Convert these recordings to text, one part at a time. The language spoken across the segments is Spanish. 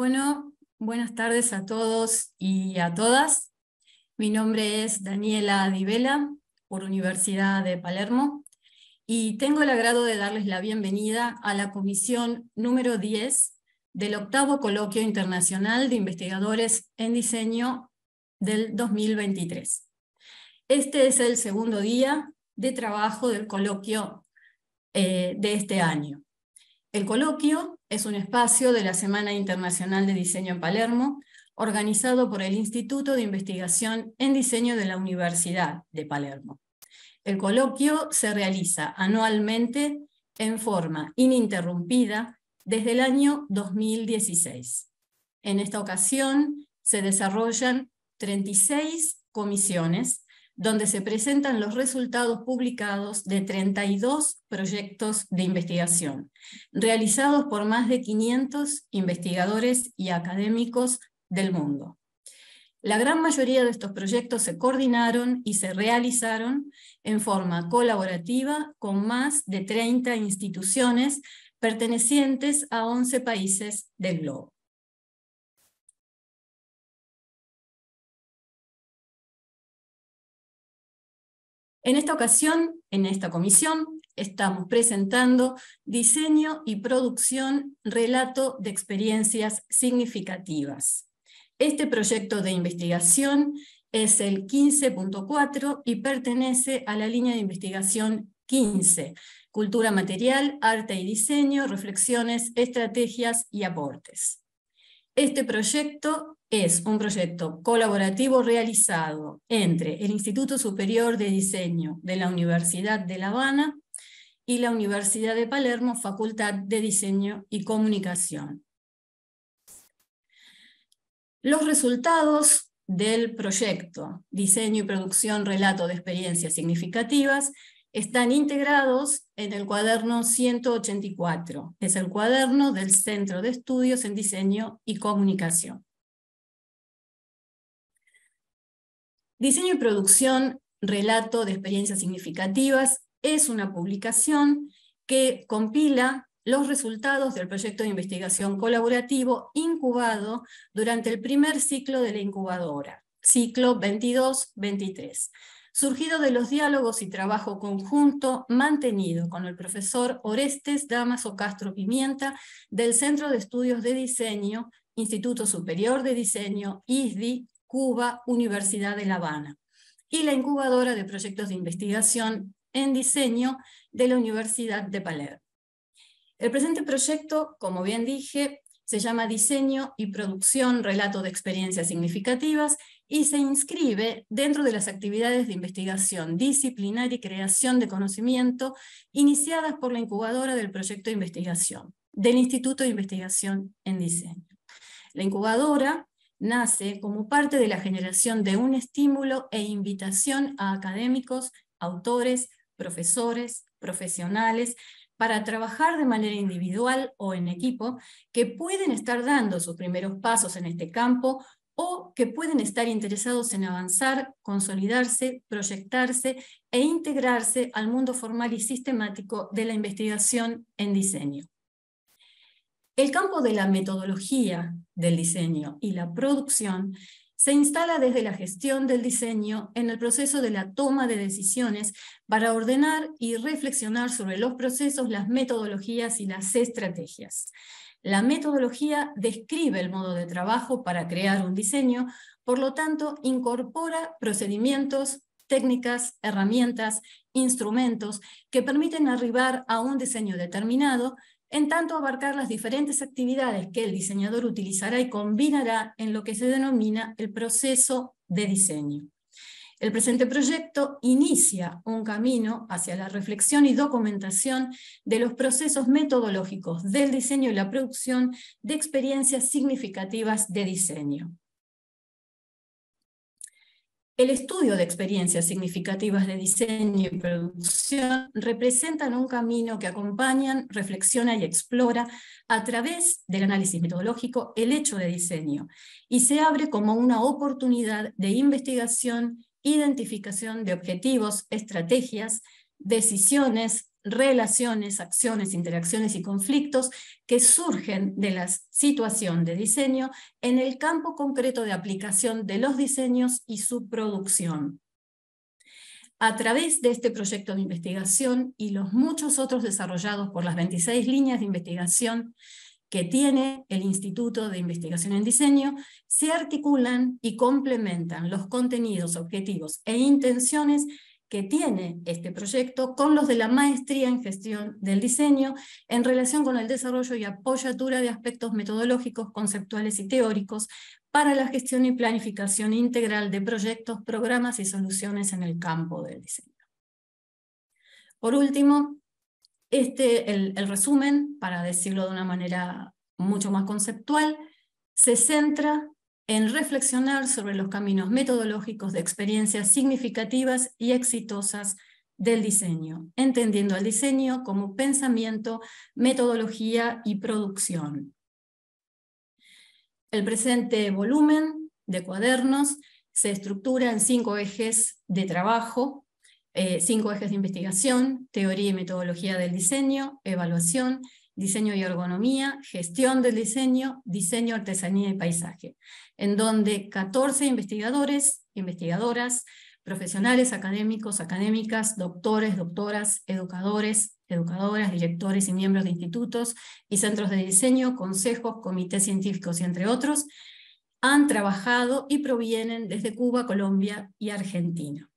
Bueno, buenas tardes a todos y a todas. Mi nombre es Daniela Di Vela, por Universidad de Palermo, y tengo el agrado de darles la bienvenida a la comisión número 10 del 8º Coloquio Internacional de Investigadores en Diseño del 2023. Este es el segundo día de trabajo del coloquio de este año. El coloquio es un espacio de la Semana Internacional de Diseño en Palermo, organizado por el Instituto de Investigación en Diseño de la Universidad de Palermo. El coloquio se realiza anualmente en forma ininterrumpida desde el año 2016. En esta ocasión se desarrollan 36 comisiones, donde se presentan los resultados publicados de 32 proyectos de investigación, realizados por más de 500 investigadores y académicos del mundo. La gran mayoría de estos proyectos se coordinaron y se realizaron en forma colaborativa con más de 30 instituciones pertenecientes a 11 países del globo. En esta ocasión, en esta comisión, estamos presentando Diseño y Producción, Relato de Experiencias Significativas. Este proyecto de investigación es el 15.4 y pertenece a la línea de investigación 15, Cultura Material, Arte y Diseño, Reflexiones, Estrategias y Aportes. Este proyecto es un proyecto colaborativo realizado entre el Instituto Superior de Diseño de la Universidad de La Habana y la Universidad de Palermo, Facultad de Diseño y Comunicación. Los resultados del proyecto Diseño y Producción, Relato de Experiencias Significativas están integrados en el cuaderno 184. Es el cuaderno del Centro de Estudios en Diseño y Comunicación. Diseño y Producción, Relato de Experiencias Significativas es una publicación que compila los resultados del proyecto de investigación colaborativo incubado durante el primer ciclo de la incubadora, ciclo 22-23, surgido de los diálogos y trabajo conjunto mantenido con el profesor Orestes Dámaso Castro Pimienta del Centro de Estudios de Diseño, Instituto Superior de Diseño, ISDI, Cuba, Universidad de La Habana, y la incubadora de proyectos de investigación en diseño de la Universidad de Palermo. El presente proyecto, como bien dije, se llama Diseño y Producción, Relato de Experiencias Significativas y se inscribe dentro de las actividades de investigación disciplinar y creación de conocimiento iniciadas por la incubadora del proyecto de investigación del Instituto de Investigación en Diseño. La incubadora nace como parte de la generación de un estímulo e invitación a académicos, autores, profesores, profesionales, para trabajar de manera individual o en equipo, que pueden estar dando sus primeros pasos en este campo o que pueden estar interesados en avanzar, consolidarse, proyectarse e integrarse al mundo formal y sistemático de la investigación en diseño. El campo de la metodología del diseño y la producción se instala desde la gestión del diseño en el proceso de la toma de decisiones para ordenar y reflexionar sobre los procesos, las metodologías y las estrategias. La metodología describe el modo de trabajo para crear un diseño, por lo tanto incorpora procedimientos, técnicas, herramientas, instrumentos que permiten arribar a un diseño determinado, en tanto abarcar las diferentes actividades que el diseñador utilizará y combinará en lo que se denomina el proceso de diseño. El presente proyecto inicia un camino hacia la reflexión y documentación de los procesos metodológicos del diseño y la producción de experiencias significativas de diseño. El estudio de experiencias significativas de diseño y producción representan un camino que acompañan, reflexiona y explora a través del análisis metodológico el hecho de diseño y se abre como una oportunidad de investigación, identificación de objetivos, estrategias, decisiones, relaciones, acciones, interacciones y conflictos que surgen de la situación de diseño en el campo concreto de aplicación de los diseños y su producción. A través de este proyecto de investigación y los muchos otros desarrollados por las 26 líneas de investigación que tiene el Instituto de Investigación en Diseño, se articulan y complementan los contenidos, objetivos e intenciones que tiene este proyecto con los de la Maestría en Gestión del Diseño en relación con el desarrollo y apoyatura de aspectos metodológicos, conceptuales y teóricos para la gestión y planificación integral de proyectos, programas y soluciones en el campo del diseño. Por último, el resumen, para decirlo de una manera mucho más conceptual, se centra en reflexionar sobre los caminos metodológicos de experiencias significativas y exitosas del diseño, entendiendo el diseño como pensamiento, metodología y producción. El presente volumen de cuadernos se estructura en 5 ejes de trabajo, 5 ejes de investigación: teoría y metodología del diseño, evaluación, diseño y ergonomía, gestión del diseño, diseño, artesanía y paisaje, en donde 14 investigadores, investigadoras, profesionales, académicos, académicas, doctores, doctoras, educadores, educadoras, directores y miembros de institutos y centros de diseño, consejos, comités científicos y entre otros, han trabajado y provienen desde Cuba, Colombia y Argentina.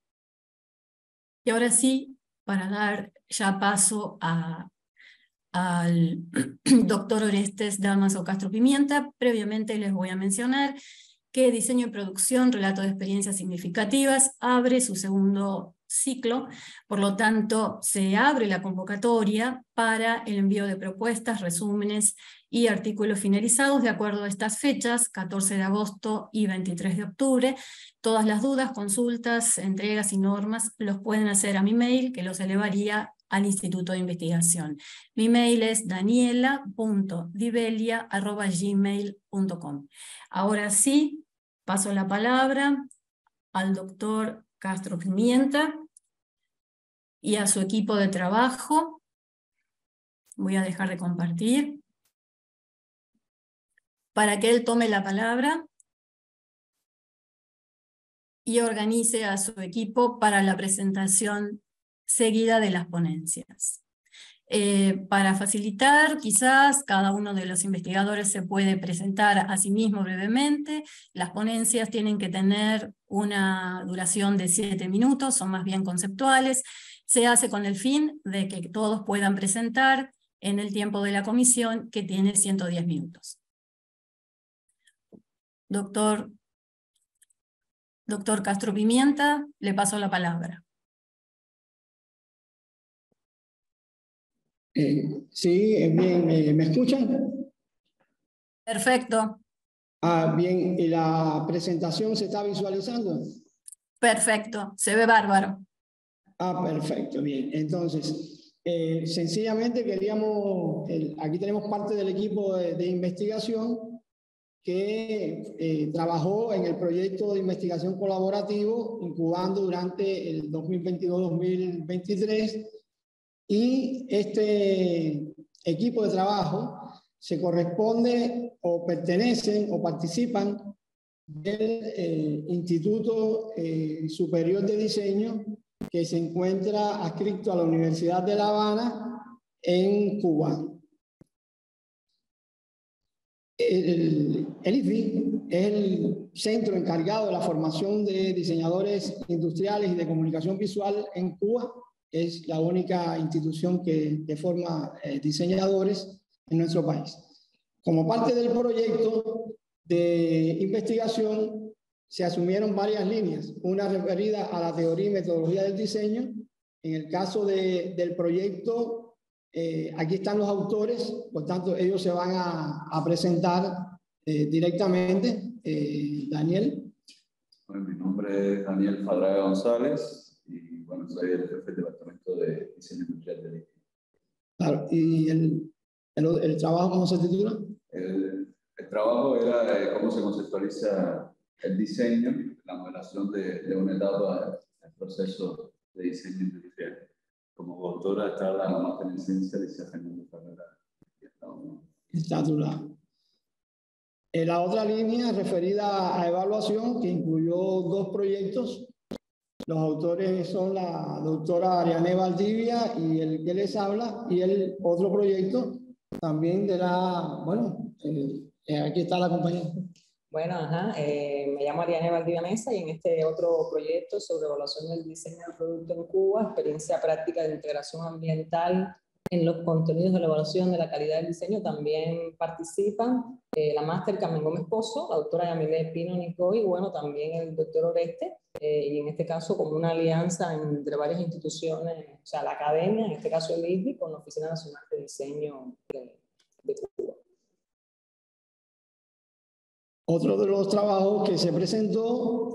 Y ahora sí, para dar ya paso al doctor Orestes Dámaso Castro Pimienta, previamente les voy a mencionar que Diseño y Producción, Relato de Experiencias Significativas, abre su segundo ciclo, por lo tanto se abre la convocatoria para el envío de propuestas, resúmenes y artículos finalizados de acuerdo a estas fechas, 14 de agosto y 23 de octubre. Todas las dudas, consultas, entregas y normas los pueden hacer a mi mail, que los elevaría al Instituto de Investigación. Mi mail es daniela.dibelia@gmail.com. Ahora sí, paso la palabra al doctor Castro Pimienta y a su equipo de trabajo. Voy a dejar de compartir para que él tome la palabra y organice a su equipo para la presentación seguida de las ponencias. Para facilitar, quizás cada uno de los investigadores se puede presentar a sí mismo brevemente. Las ponencias tienen que tener una duración de 7 minutos, son más bien conceptuales. Se hace con el fin de que todos puedan presentar en el tiempo de la comisión, que tiene 110 minutos. Doctor Castro Pimienta, le paso la palabra. Sí, bien, ¿me escuchan? Perfecto. Bien, ¿y la presentación se está visualizando? Perfecto, se ve bárbaro. Perfecto, bien. Entonces, sencillamente queríamos, aquí tenemos parte del equipo de investigación que trabajó en el proyecto de investigación colaborativo, incubando durante el 2022-2023, y este equipo de trabajo se corresponde o pertenecen o participan del Instituto Superior de Diseño, que se encuentra adscrito a la Universidad de La Habana en Cuba. El IFI es el centro encargado de la formación de diseñadores industriales y de comunicación visual en Cuba. Es la única institución que forma diseñadores en nuestro país. Como parte del proyecto de investigación, se asumieron varias líneas, una referida a la teoría y metodología del diseño. En el caso del proyecto, aquí están los autores, por tanto ellos se van a presentar directamente. Daniel. Bueno, mi nombre es Daniel Fadraga González y bueno, soy el jefe del departamento de diseño industrial del IFI. Claro, ¿y el trabajo cómo se titula? El trabajo era cómo se conceptualiza el diseño, la modelación de una etapa del proceso de diseño industrial. Como coautora está la máster en ciencia Alicia Fernández Ferrera. Está a tu lado. La otra línea referida a evaluación, que incluyó 2 proyectos. Los autores son la doctora Ariane Valdivia y el que les habla, y el otro proyecto también de la, bueno, aquí está la compañera. Bueno, me llamo Ariane Valdivia Mesa y en este otro proyecto sobre evaluación del diseño del producto en Cuba, experiencia práctica de integración ambiental en los contenidos de la evaluación de la calidad del diseño, también participan la máster Carmen Gómez Pozo, la doctora Yamile Pino Nicoy y bueno, también el doctor Oreste, y en este caso como una alianza entre varias instituciones, o sea, la academia, en este caso el ISDI, con la Oficina Nacional de Diseño de Cuba. Otro de los trabajos que se presentó,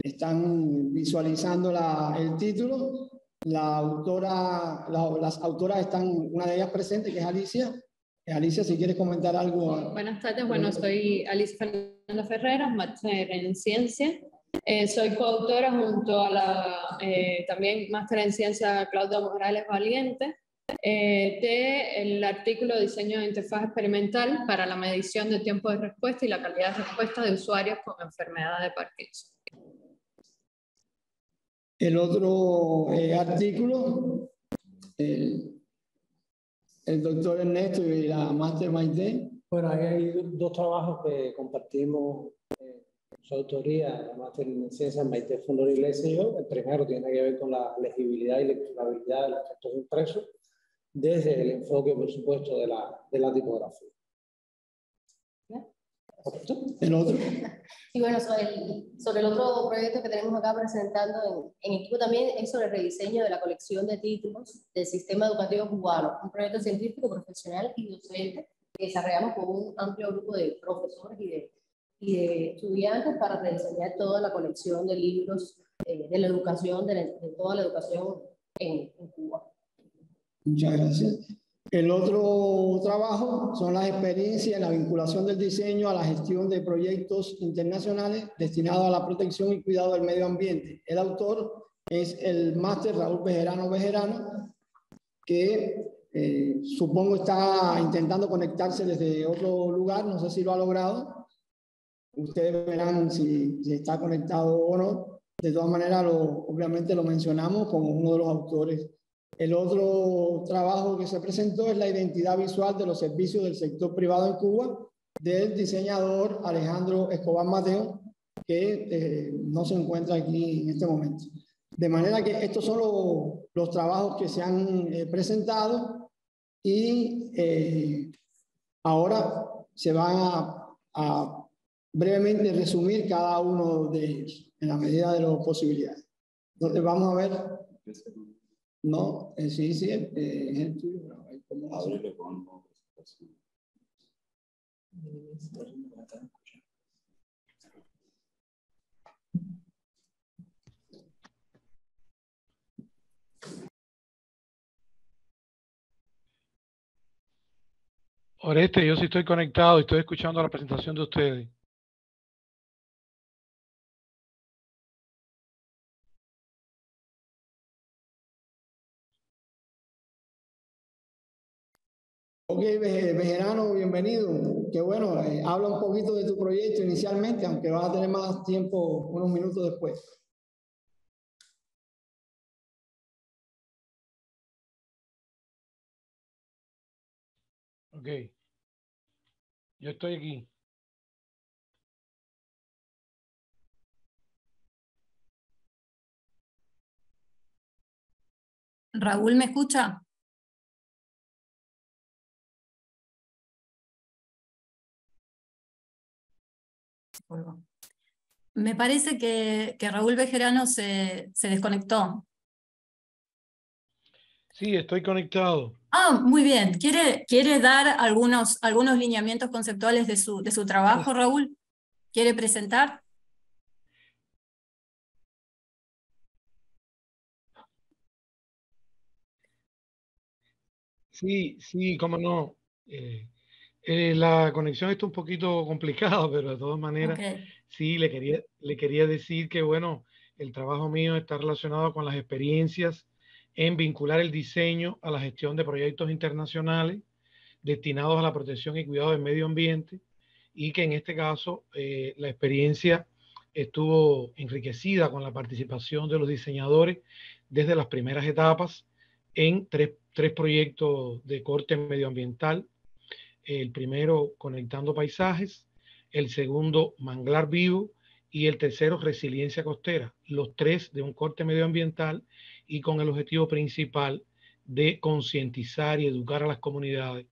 están visualizando el título. Las autoras están, una de ellas presente, que es Alicia. Alicia, si quieres comentar algo. Buenas tardes, bueno, soy Alicia Fernández Ferreras, máster en ciencia. Soy coautora junto a la también máster en ciencia Claudia Morales Valiente del artículo Diseño de interfaz experimental para la medición de tiempo de respuesta y la calidad de respuesta de usuarios con enfermedad de Parkinson. El otro artículo, el doctor Ernesto y la máster Maite. Bueno, ahí hay 2 trabajos que compartimos su autoría, la máster en ciencia Maite Fundor Iglesias y yo. El primero tiene que ver con la legibilidad y lecturabilidad de los textos impresos desde el enfoque, por supuesto, de la tipografía. El otro. Y bueno, sobre el otro proyecto que tenemos acá presentando en equipo también es sobre el rediseño de la colección de títulos del sistema educativo cubano, un proyecto científico, profesional y docente que desarrollamos con un amplio grupo de profesores y de estudiantes para rediseñar toda la colección de libros de la educación, de toda la educación en Cuba. Muchas gracias. El otro trabajo son las experiencias en la vinculación del diseño a la gestión de proyectos internacionales destinados a la protección y cuidado del medio ambiente. El autor es el máster Raúl Bejerano, que supongo está intentando conectarse desde otro lugar, no sé si lo ha logrado. Ustedes verán si está conectado o no. De todas maneras, obviamente lo mencionamos como uno de los autores. El otro trabajo que se presentó es la identidad visual de los servicios del sector privado en Cuba, del diseñador Alejandro Escobar Mateo, que no se encuentra aquí en este momento. De manera que estos son los trabajos que se han presentado y ahora se van a brevemente resumir cada uno de ellos en la medida de las posibilidades. Entonces vamos a ver. No, sí, es el tuyo, pero hay como Ábrele con presentación. Oreste, yo sí estoy conectado y estoy escuchando la presentación de ustedes. Ok, Bejerano, bienvenido. Qué bueno, habla un poquito de tu proyecto inicialmente, aunque vas a tener más tiempo unos minutos después. Ok. Yo estoy aquí. Raúl, ¿me escucha? Me parece que Raúl Bejerano se desconectó. Sí, estoy conectado. Ah, muy bien. ¿Quiere dar algunos lineamientos conceptuales de su trabajo, Raúl? ¿Quiere presentar? Sí, cómo no. La conexión está un poquito complicada, pero de todas maneras, Okay. sí, le quería decir que, bueno, el trabajo mío está relacionado con las experiencias en vincular el diseño a la gestión de proyectos internacionales destinados a la protección y cuidado del medio ambiente, y que en este caso la experiencia estuvo enriquecida con la participación de los diseñadores desde las primeras etapas en tres proyectos de corte medioambiental. El primero, Conectando Paisajes; el segundo, Manglar Vivo; y el tercero, Resiliencia Costera. Los tres de un corte medioambiental y con el objetivo principal de concientizar y educar a las comunidades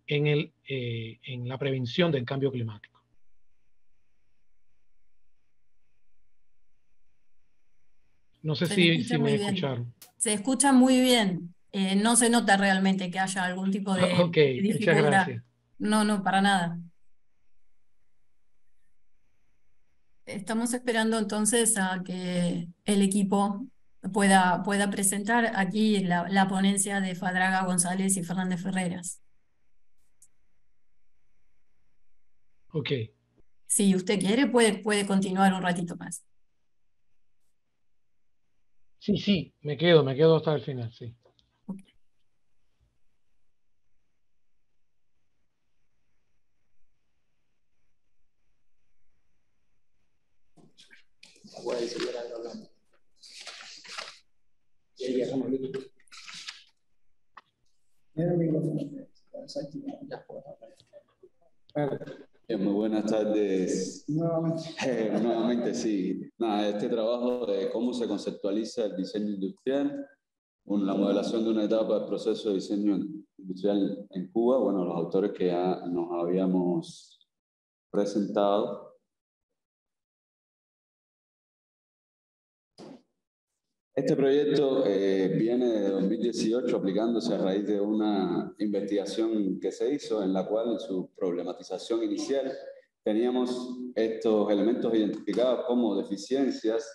en la prevención del cambio climático. No sé si me escucharon. Se escucha muy bien. No se nota realmente que haya algún tipo de dificultad. Muchas gracias. No, para nada. Estamos esperando entonces a que el equipo pueda presentar aquí la ponencia de Fadraga González y Fernández Ferreras. Ok. Si usted quiere, puede continuar un ratito más. Sí, me quedo hasta el final, sí. Okay. Bien, muy buenas tardes. Nuevamente, sí. Este trabajo de cómo se conceptualiza el diseño industrial, la modelación de una etapa del proceso de diseño industrial en Cuba. Bueno, los autores que ya nos habíamos presentado. Este proyecto viene de 2018 aplicándose a raíz de una investigación que se hizo, en la cual en su problematización inicial teníamos estos elementos identificados como deficiencias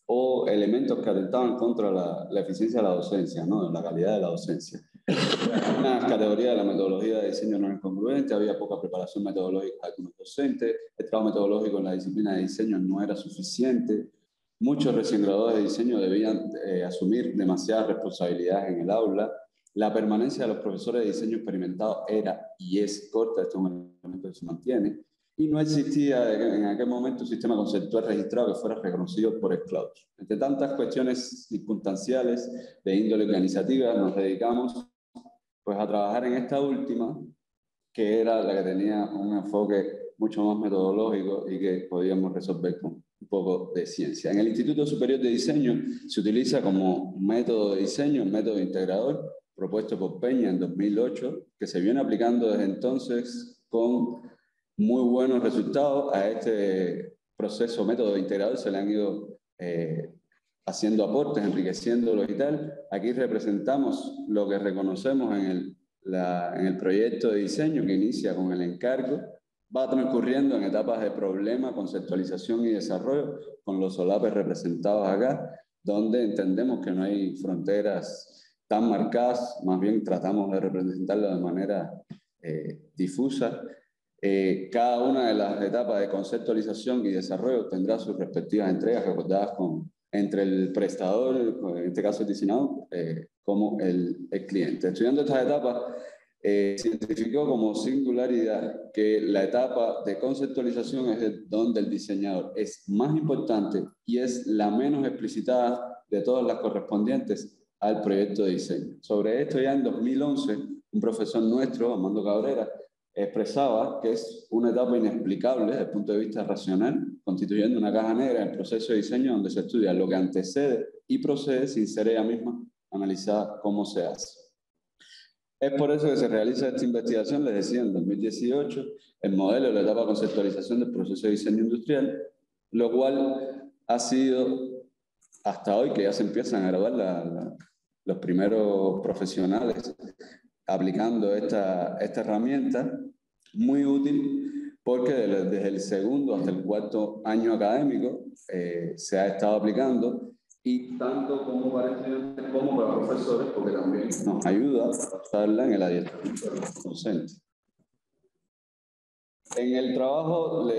o elementos que atentaban contra la eficiencia de la docencia, ¿no? La calidad de la docencia. Una categoría de la metodología de diseño no incongruente, había poca preparación metodológica de algunos docentes, el trabajo metodológico en la disciplina de diseño no era suficiente. Muchos recién graduados de diseño debían asumir demasiadas responsabilidades en el aula. La permanencia de los profesores de diseño experimentados era y es corta, esto es un elemento que se mantiene, y no existía en aquel momento un sistema conceptual registrado que fuera reconocido por el claustro. Entre tantas cuestiones circunstanciales de índole organizativa, nos dedicamos pues, a trabajar en esta última, que era la que tenía un enfoque mucho más metodológico y que podíamos resolver con un poco de ciencia. En el Instituto Superior de Diseño se utiliza como método de diseño el método integrador propuesto por Peña en 2008, que se viene aplicando desde entonces con muy buenos resultados. A este proceso método integrador se le han ido haciendo aportes, enriqueciéndolos y tal. Aquí representamos lo que reconocemos en el proyecto de diseño que inicia con el encargo. Va transcurriendo en etapas de problema, conceptualización y desarrollo, con los solapes representados acá, donde entendemos que no hay fronteras tan marcadas, más bien tratamos de representarlo de manera difusa. Cada una de las etapas de conceptualización y desarrollo tendrá sus respectivas entregas recordadas entre el prestador, en este caso el diseñador, como el cliente. Estudiando estas etapas, se identificó como singularidad que la etapa de conceptualización es donde el diseñador es más importante y es la menos explicitada de todas las correspondientes al proyecto de diseño. Sobre esto ya en 2011, un profesor nuestro, Armando Cabrera, expresaba que es una etapa inexplicable desde el punto de vista racional, constituyendo una caja negra en el proceso de diseño donde se estudia lo que antecede y procede sin ser ella misma analizada cómo se hace. Es por eso que se realiza esta investigación, les decía, en 2018, el modelo de la etapa de conceptualización del proceso de diseño industrial, lo cual ha sido, hasta hoy, que ya se empiezan a graduar los primeros profesionales aplicando esta herramienta, muy útil porque desde el segundo hasta el cuarto año académico se ha estado aplicando, y tanto como para estudiantes como para profesores, porque también nos ayuda a usarla en el adiestramiento de los docentes. En el trabajo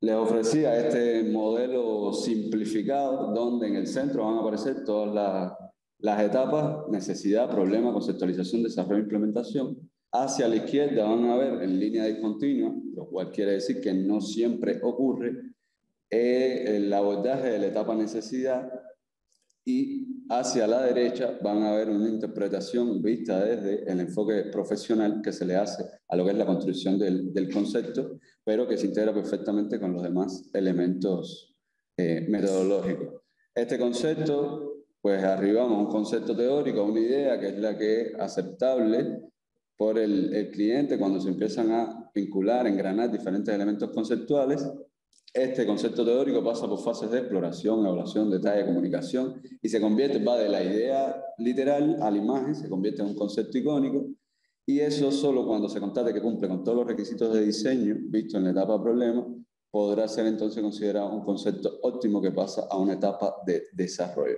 les ofrecía este modelo simplificado, donde en el centro van a aparecer todas Las etapas necesidad, problema, conceptualización, desarrollo e implementación. Hacia la izquierda van a ver en línea discontinua, lo cual quiere decir que no siempre ocurre, el abordaje de la etapa necesidad, y hacia la derecha van a ver una interpretación vista desde el enfoque profesional que se le hace a lo que es la construcción del concepto, pero que se integra perfectamente con los demás elementos metodológicos. Este concepto, pues arribamos a un concepto teórico, a una idea que es la que es aceptable por el cliente cuando se empiezan a vincular, engranar diferentes elementos conceptuales. Este concepto teórico pasa por fases de exploración, evaluación, detalle, comunicación, y se convierte, va de la idea literal a la imagen, se convierte en un concepto icónico, y eso solo cuando se constate que cumple con todos los requisitos de diseño visto en la etapa problema, podrá ser entonces considerado un concepto óptimo que pasa a una etapa de desarrollo.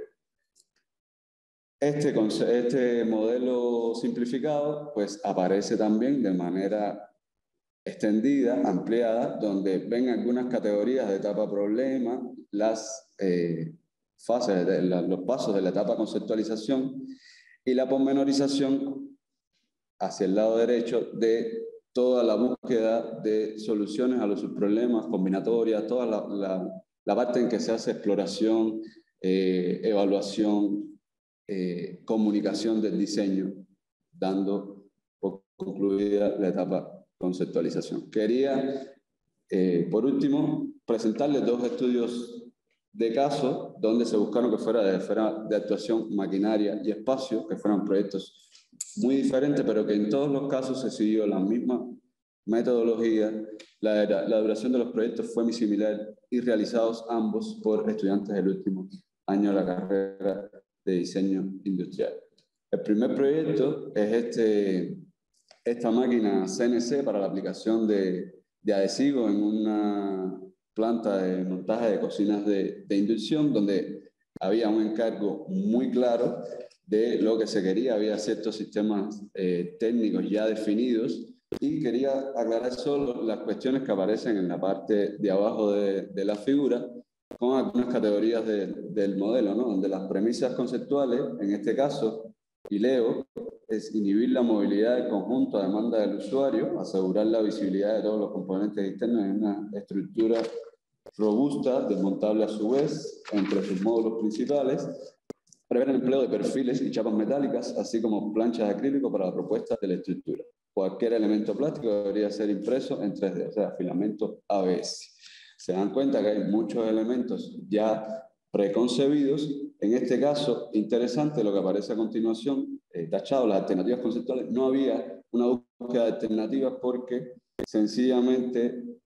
Este modelo simplificado pues aparece también de manera extendida, ampliada, donde ven algunas categorías de etapa problema, las fases, los pasos de la etapa conceptualización y la pormenorización hacia el lado derecho de toda la búsqueda de soluciones a los subproblemas, combinatorias, toda la parte en que se hace exploración, evaluación, comunicación del diseño, dando por concluida la etapa conceptualización. Quería, por último, presentarles dos estudios de caso donde se buscaron que fuera de esfera de actuación maquinaria y espacio, que fueran proyectos muy diferentes, pero que en todos los casos se siguió la misma metodología. La duración de los proyectos fue muy similar y realizados ambos por estudiantes del último año de la carrera de diseño industrial. El primer proyecto es esta máquina CNC para la aplicación de adhesivos en una planta de montaje de cocinas de inducción, donde había un encargo muy claro de lo que se quería, había ciertos sistemas técnicos ya definidos, y quería aclarar solo las cuestiones que aparecen en la parte de abajo de la figura, con algunas categorías del modelo, ¿no? Donde las premisas conceptuales, en este caso, y leo, es inhibir la movilidad del conjunto a demanda del usuario, asegurar la visibilidad de todos los componentes externos en una estructura robusta, desmontable a su vez, entre sus módulos principales, prever el empleo de perfiles y chapas metálicas, así como planchas de acrílico para la propuesta de la estructura. Cualquier elemento plástico debería ser impreso en 3D, o sea, filamento ABS. Se dan cuenta que hay muchos elementos ya preconcebidos. En este caso, interesante lo que aparece a continuación, tachado, las alternativas conceptuales. No había una búsqueda de alternativas porque sencillamente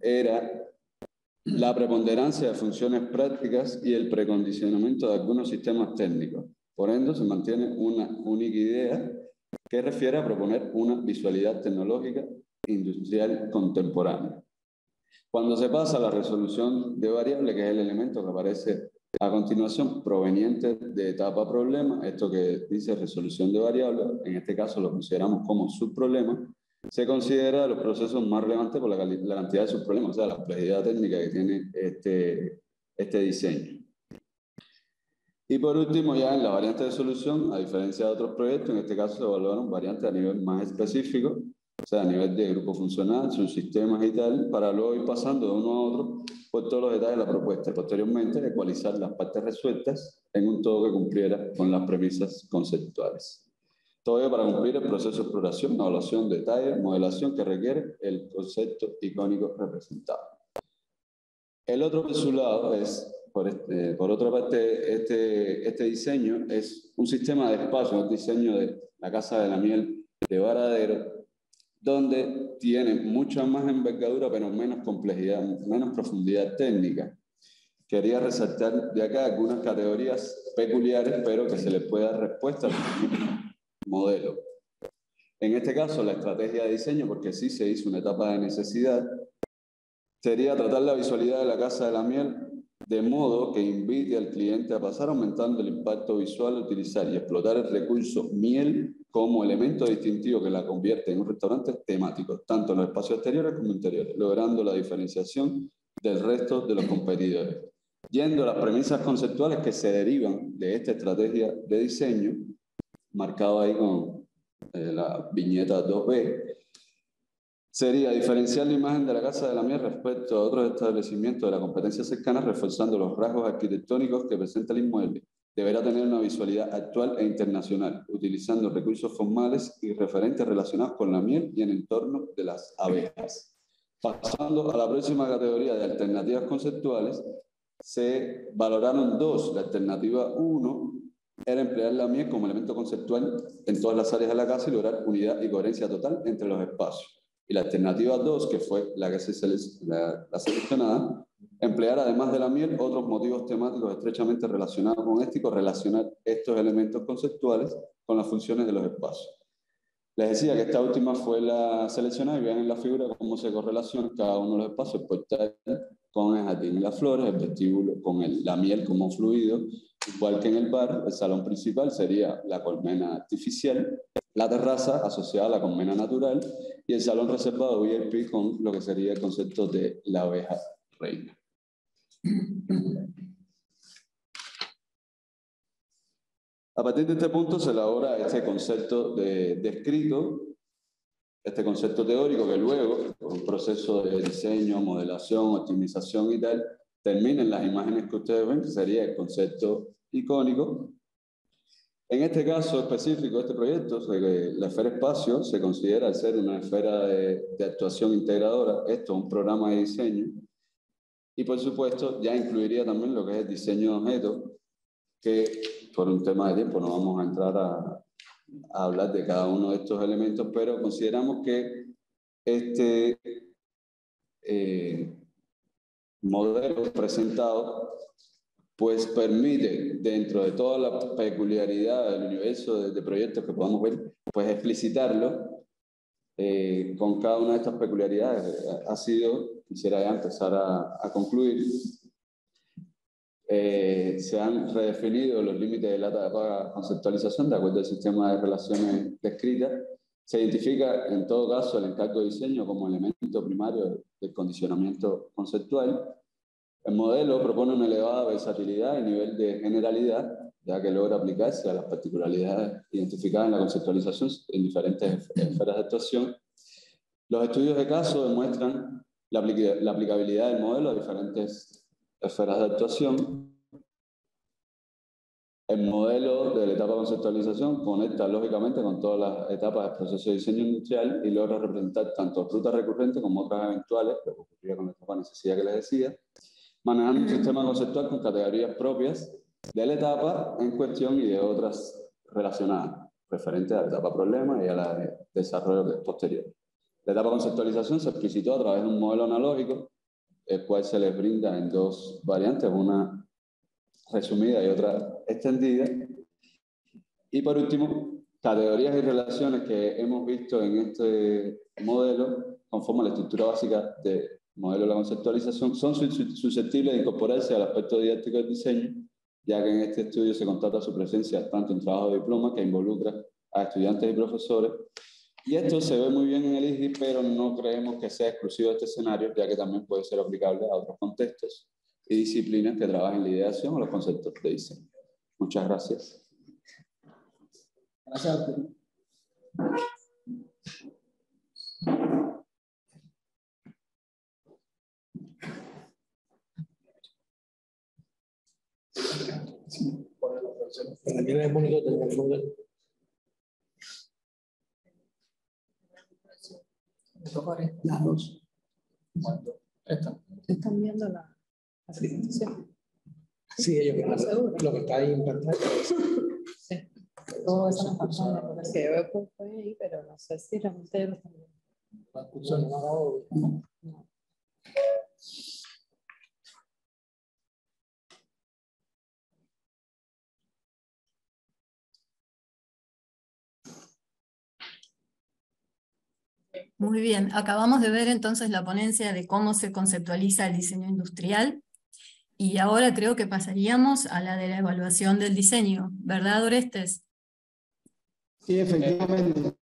era la preponderancia de funciones prácticas y el precondicionamiento de algunos sistemas técnicos. Por ende, se mantiene una única idea que refiere a proponer una visualidad tecnológica industrial contemporánea. Cuando se pasa a la resolución de variable, que es el elemento que aparece a continuación, proveniente de etapa problema, esto que dice resolución de variable, en este caso lo consideramos como subproblema, se considera los procesos más relevantes por la cantidad de subproblemas, o sea, la complejidad técnica que tiene este diseño. Y por último, ya en la variante de solución, a diferencia de otros proyectos, en este caso se evaluaron variantes a nivel más específico, o sea, a nivel de grupo funcional, subsistemas y tal, para luego ir pasando de uno a otro por todos los detalles de la propuesta y posteriormente ecualizar las partes resueltas en un todo que cumpliera con las premisas conceptuales. Todo ello para cumplir el proceso de exploración, evaluación, detalle, modelación que requiere el concepto icónico representado. El otro por su lado es, por otra parte, este diseño es un sistema de espacio, un diseño de la Casa de la Miel de Varadero, donde tiene mucha más envergadura, pero menos complejidad, menos profundidad técnica. Quería resaltar de acá algunas categorías peculiares, pero que se les puede dar respuesta al modelo. En este caso, la estrategia de diseño, porque sí se hizo una etapa de necesidad, sería tratar la visualidad de la Casa de la Miel de modo que invite al cliente a pasar aumentando el impacto visual, utilizar y explotar el recurso miel como elemento distintivo que la convierte en un restaurante temático, tanto en los espacios exteriores como interiores, logrando la diferenciación del resto de los competidores. yendo a las premisas conceptuales que se derivan de esta estrategia de diseño, marcado ahí con la viñeta 2B, sería diferenciar la imagen de la Casa de la Miel respecto a otros establecimientos de la competencia cercana, reforzando los rasgos arquitectónicos que presenta el inmueble. Deberá tener una visualidad actual e internacional, utilizando recursos formales y referentes relacionados con la miel y el entorno de las abejas. Pasando a la próxima categoría de alternativas conceptuales, se valoraron dos. La alternativa 1 era emplear la miel como elemento conceptual en todas las áreas de la casa y lograr unidad y coherencia total entre los espacios. Y la alternativa 2, que fue la que la seleccionada, emplear además de la miel otros motivos temáticos estrechamente relacionados con este y correlacionar estos elementos conceptuales con las funciones de los espacios. Les decía que esta última fue la seleccionada y vean en la figura cómo se correlaciona cada uno de los espacios, el portal con el jardín y las flores, el vestíbulo con la miel como fluido, igual que en el bar. El salón principal sería la colmena artificial, la terraza asociada a la colmena natural y el salón reservado VIP con lo que sería el concepto de la abeja reina. A partir de este punto se elabora este concepto descrito, este concepto teórico que luego, por un proceso de diseño, modelación, optimización y tal, termina en las imágenes que ustedes ven, que sería el concepto icónico. En este caso específico de este proyecto, la esfera espacio se considera ser una esfera de actuación integradora. Esto es un programa de diseño. Y por supuesto ya incluiría también lo que es el diseño de objetos, que por un tema de tiempo no vamos a entrar a hablar de cada uno de estos elementos, pero consideramos que este modelo presentado pues permite, dentro de toda la peculiaridad del universo de proyectos que podamos ver, pues explicitarlo con cada una de estas peculiaridades. Quisiera ya empezar a concluir. Se han redefinido los límites de la etapa de conceptualización de acuerdo al sistema de relaciones descritas. Se identifica en todo caso el encargo de diseño como elemento primario del condicionamiento conceptual. El modelo propone una elevada versatilidad y nivel de generalidad, ya que logra aplicarse a las particularidades identificadas en la conceptualización en diferentes esferas de actuación. Los estudios de caso demuestran la aplicabilidad del modelo a diferentes esferas de actuación. El modelo de la etapa de conceptualización conecta lógicamente con todas las etapas del proceso de diseño industrial y logra representar tanto rutas recurrentes como otras eventuales, que ocurría con la etapa de necesidad que les decía, manejando un sistema conceptual con categorías propias de la etapa en cuestión y de otras relacionadas, referentes a la etapa problema y a la de desarrollo posterior. La etapa de conceptualización se explicitó a través de un modelo analógico, el cual se les brinda en dos variantes, una resumida y otra extendida. Y por último, categorías y relaciones que hemos visto en este modelo conforman la estructura básica del modelo de la conceptualización, son susceptibles de incorporarse al aspecto didáctico del diseño, ya que en este estudio se constata su presencia tanto en trabajo de diploma que involucra a estudiantes y profesores. Y esto se ve muy bien en el ISDI, pero no creemos que sea exclusivo de este escenario, ya que también puede ser aplicable a otros contextos y disciplinas que trabajen la ideación o los conceptos de diseño. Muchas gracias. Gracias. Las dos. ¿Esta? Están viendo la presentación. Sí, ellos lo que está ahí en pantalla. Sí. Todo eso en pantalla, porque se ve por ahí, pero no sé si realmente lo están viendo. No. Muy bien, acabamos de ver entonces la ponencia de cómo se conceptualiza el diseño industrial y ahora creo que pasaríamos a la de la evaluación del diseño, ¿verdad, Orestes? Sí, efectivamente.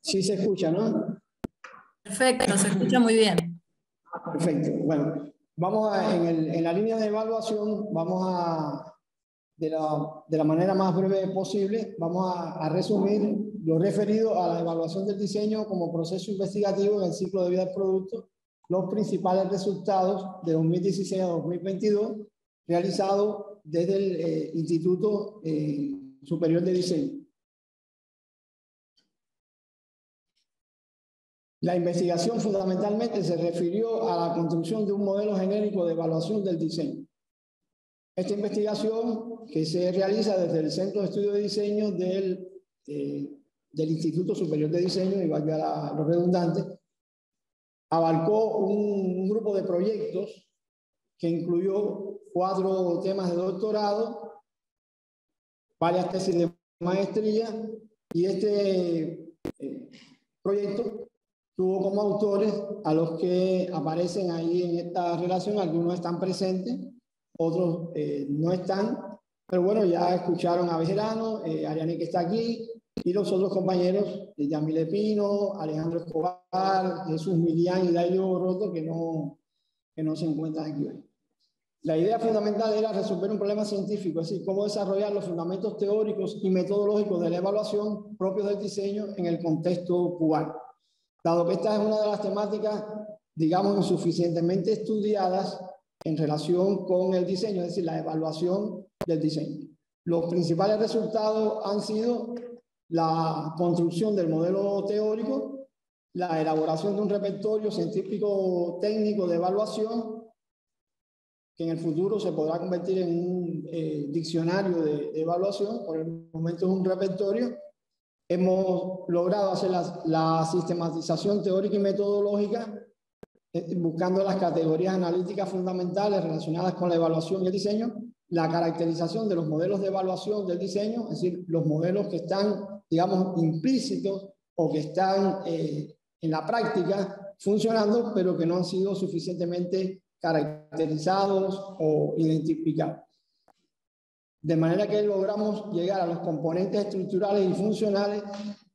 Sí se escucha, ¿no? Perfecto, se escucha muy bien. Perfecto. Bueno, vamos en la línea de evaluación, vamos a, de la manera más breve posible, vamos a resumir lo referido a la evaluación del diseño como proceso investigativo en el ciclo de vida del producto, los principales resultados de 2016 a 2022 realizados desde el Instituto Superior de Diseño. La investigación fundamentalmente se refirió a la construcción de un modelo genérico de evaluación del diseño. Esta investigación, que se realiza desde el Centro de Estudio de Diseño del Instituto Superior de Diseño, y valga lo redundante, abarcó un grupo de proyectos que incluyó 4 temas de doctorado, varias tesis de maestría, y este proyecto tuvo como autores a los que aparecen ahí en esta relación. Algunos están presentes, otros no están, pero bueno, ya escucharon a Bejerano, Ariane, que está aquí, y los otros compañeros, Yamile Pino, Alejandro Escobar, Jesús Milián y Dario Roto, que no se encuentran aquí hoy. La idea fundamental era resolver un problema científico, es decir, cómo desarrollar los fundamentos teóricos y metodológicos de la evaluación propios del diseño en el contexto cubano. Dado que esta es una de las temáticas, digamos, insuficientemente estudiadas en relación con el diseño, es decir, la evaluación del diseño. Los principales resultados han sido la construcción del modelo teórico, la elaboración de un repertorio científico técnico de evaluación, que en el futuro se podrá convertir en un diccionario de evaluación. Por el momento es un repertorio. Hemos logrado hacer la sistematización teórica y metodológica, buscando las categorías analíticas fundamentales relacionadas con la evaluación y el diseño, la caracterización de los modelos de evaluación del diseño, es decir, los modelos que están, digamos, implícitos o que están en la práctica funcionando, pero que no han sido suficientemente caracterizados o identificados. De manera que logramos llegar a los componentes estructurales y funcionales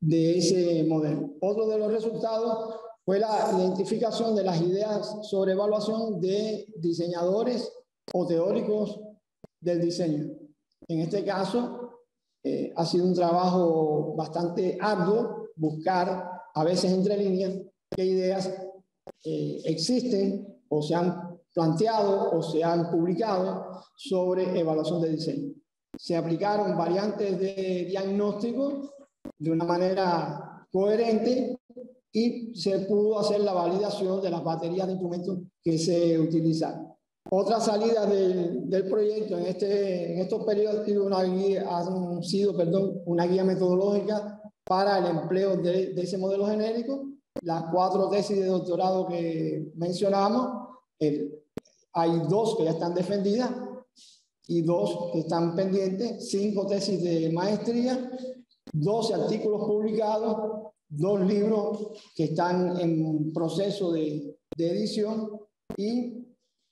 de ese modelo. Otro de los resultados fue la identificación de las ideas sobre evaluación de diseñadores o teóricos del diseño. En este caso, ha sido un trabajo bastante arduo buscar, a veces entre líneas, qué ideas existen o se han planteado o se han publicado sobre evaluación de diseño. Se aplicaron variantes de diagnóstico de una manera coherente y se pudo hacer la validación de las baterías de instrumentos que se utilizaron. Otra salida del proyecto en estos periodos han sido una guía metodológica para el empleo de ese modelo genérico. Las 4 tesis de doctorado que mencionamos, hay 2 que ya están defendidas y 2 que están pendientes, 5 tesis de maestría, 12 artículos publicados, 2 libros que están en proceso de edición, y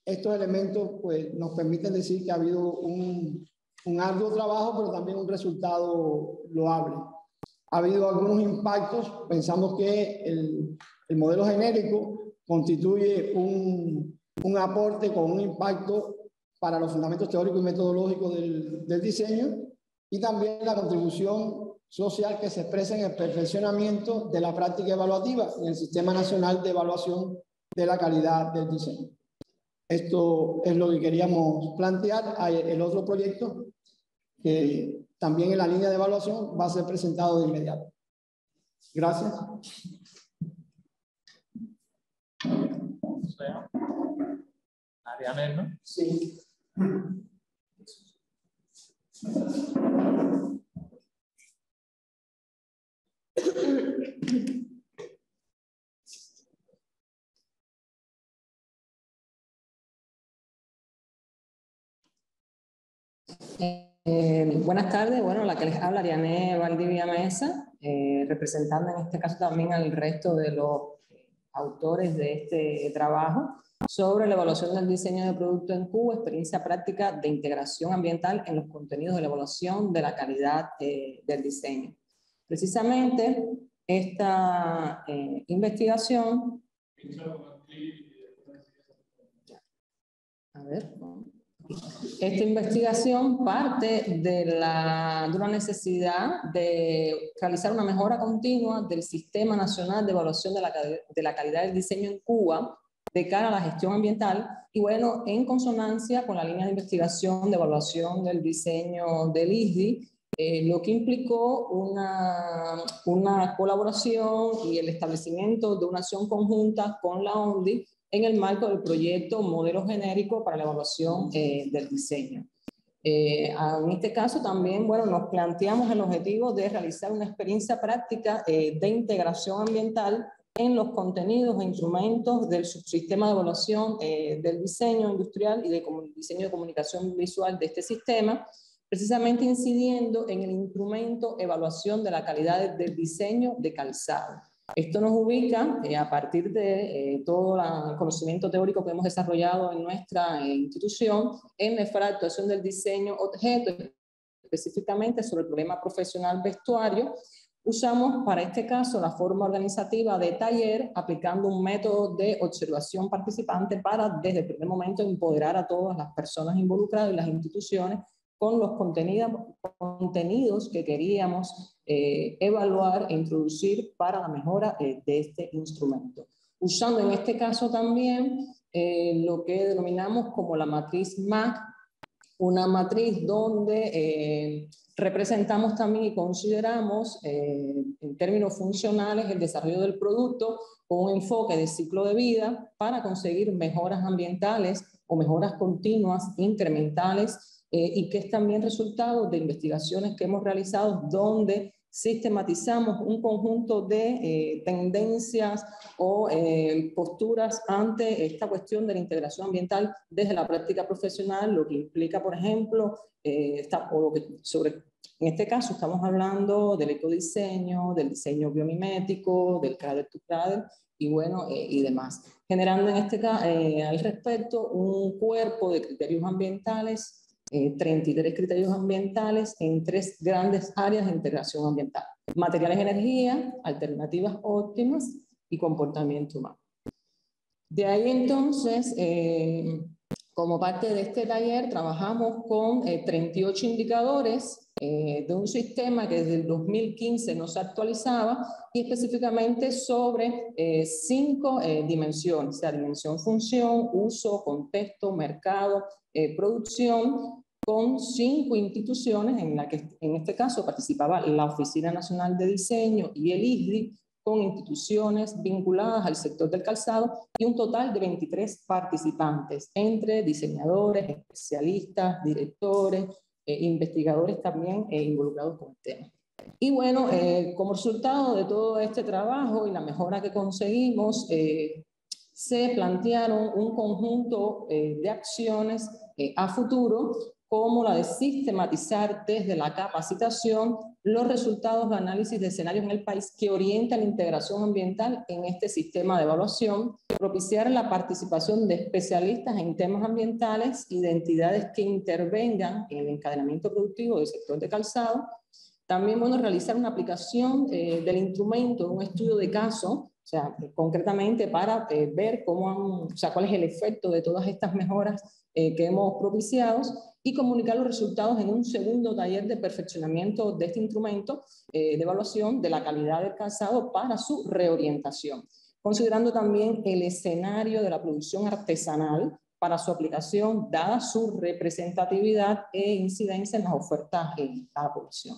estos elementos pues, nos permiten decir que ha habido un arduo trabajo, pero también un resultado loable. Ha habido algunos impactos. Pensamos que el modelo genérico constituye un aporte con un impacto para los fundamentos teóricos y metodológicos del diseño, y también la contribución social que se expresa en el perfeccionamiento de la práctica evaluativa en el Sistema Nacional de Evaluación de la Calidad del Diseño. Esto es lo que queríamos plantear. Hay el otro proyecto que también en la línea de evaluación va a ser presentado de inmediato. Gracias. Ariane, ¿no? Sí. Buenas tardes, bueno, la que les habla Ariane Valdivia Mesa, representando en este caso también al resto de los autores de este trabajo sobre la evaluación del diseño de producto en Cuba, experiencia práctica de integración ambiental en los contenidos de la evaluación de la calidad del diseño. Precisamente esta investigación... Esta investigación parte de una necesidad de realizar una mejora continua del Sistema Nacional de Evaluación de la Calidad del Diseño en Cuba de cara a la gestión ambiental y bueno, en consonancia con la línea de investigación de evaluación del diseño del ISDI, lo que implicó una colaboración y el establecimiento de una acción conjunta con la ONDI en el marco del proyecto Modelo Genérico para la Evaluación del Diseño. En este caso también, bueno, nos planteamos el objetivo de realizar una experiencia práctica de integración ambiental en los contenidos e instrumentos del subsistema de evaluación del diseño industrial y de diseño de comunicación visual de este sistema, precisamente incidiendo en el instrumento evaluación de la calidad del diseño de calzado. Esto nos ubica a partir de todo el conocimiento teórico que hemos desarrollado en nuestra institución en la esfera de actuación del diseño objeto, específicamente sobre el problema profesional vestuario. Usamos para este caso la forma organizativa de taller, aplicando un método de observación participante para desde el primer momento empoderar a todas las personas involucradas y las instituciones con los contenidos que queríamos evaluar e introducir para la mejora de este instrumento. Usando en este caso también lo que denominamos como la matriz MAC, una matriz donde representamos también y consideramos en términos funcionales el desarrollo del producto con un enfoque de ciclo de vida para conseguir mejoras ambientales o mejoras continuas, incrementales, y que es también resultado de investigaciones que hemos realizado donde sistematizamos un conjunto de tendencias o posturas ante esta cuestión de la integración ambiental desde la práctica profesional, lo que implica, por ejemplo, en este caso estamos hablando del ecodiseño, del diseño biomimético, del cradle to cradle y bueno, y demás. Generando en este caso, al respecto, un cuerpo de criterios ambientales, 33 criterios ambientales en 3 grandes áreas de integración ambiental: materiales y energía, alternativas óptimas y comportamiento humano. De ahí entonces, como parte de este taller, trabajamos con 38 indicadores de un sistema que desde el 2015 no se actualizaba y específicamente sobre 5 dimensiones, o sea, dimensión, función, uso, contexto, mercado, producción, con 5 instituciones en la que en este caso participaba la Oficina Nacional de Diseño y el ISDI, con instituciones vinculadas al sector del calzado y un total de 23 participantes, entre diseñadores, especialistas, directores, investigadores también involucrados con el tema. Y bueno, como resultado de todo este trabajo y la mejora que conseguimos, se plantearon un conjunto de acciones a futuro, como la de sistematizar desde la capacitación los resultados de análisis de escenarios en el país que orientan la integración ambiental en este sistema de evaluación, propiciar la participación de especialistas en temas ambientales y de entidades que intervengan en el encadenamiento productivo del sector de calzado. También, bueno, realizar una aplicación del instrumento, un estudio de caso, o sea, concretamente para ver cómo cuál es el efecto de todas estas mejoras que hemos propiciado y comunicar los resultados en un segundo taller de perfeccionamiento de este instrumento de evaluación de la calidad del calzado para su reorientación, considerando también el escenario de la producción artesanal para su aplicación, dada su representatividad e incidencia en las ofertas a la población.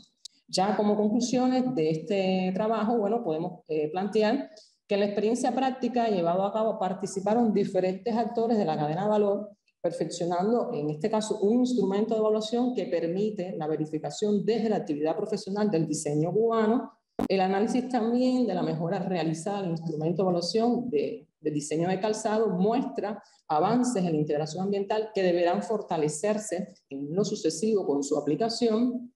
Ya como conclusiones de este trabajo, bueno, podemos plantear que en la experiencia práctica llevada a cabo participaron diferentes actores de la cadena de valor, perfeccionando en este caso un instrumento de evaluación que permite la verificación desde la actividad profesional del diseño cubano, el análisis también de la mejora realizada en el instrumento de evaluación de diseño de calzado, muestra avances en la integración ambiental que deberán fortalecerse en lo sucesivo con su aplicación.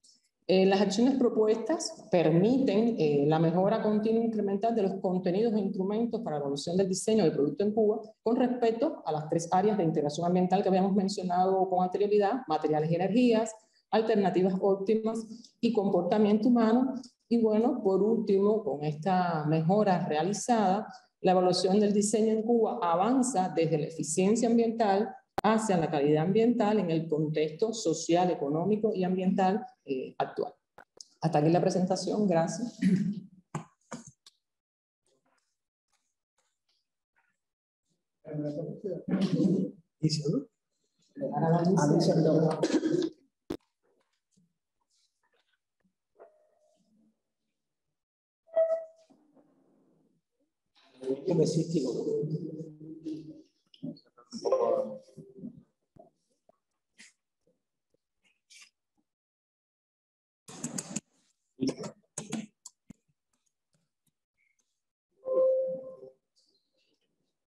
Las acciones propuestas permiten la mejora continua e incremental de los contenidos e instrumentos para la evaluación del diseño del producto en Cuba con respecto a las 3 áreas de integración ambiental que habíamos mencionado con anterioridad: materiales y energías, alternativas óptimas y comportamiento humano. Y bueno, por último, con esta mejora realizada, la evaluación del diseño en Cuba avanza desde la eficiencia ambiental hacia la calidad ambiental en el contexto social, económico y ambiental actual. Hasta aquí la presentación, gracias.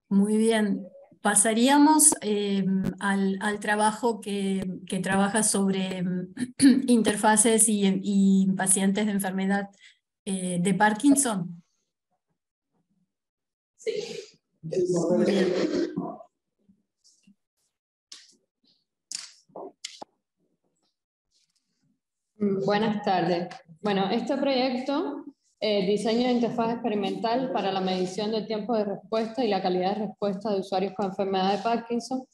Muy bien. Pasaríamos al trabajo que trabaja sobre interfaces y pacientes de enfermedad de Parkinson. Sí. Muy bien. Buenas tardes. Bueno, este proyecto, diseño de interfaz experimental para la medición del tiempo de respuesta y la calidad de respuesta de usuarios con enfermedad de Parkinson,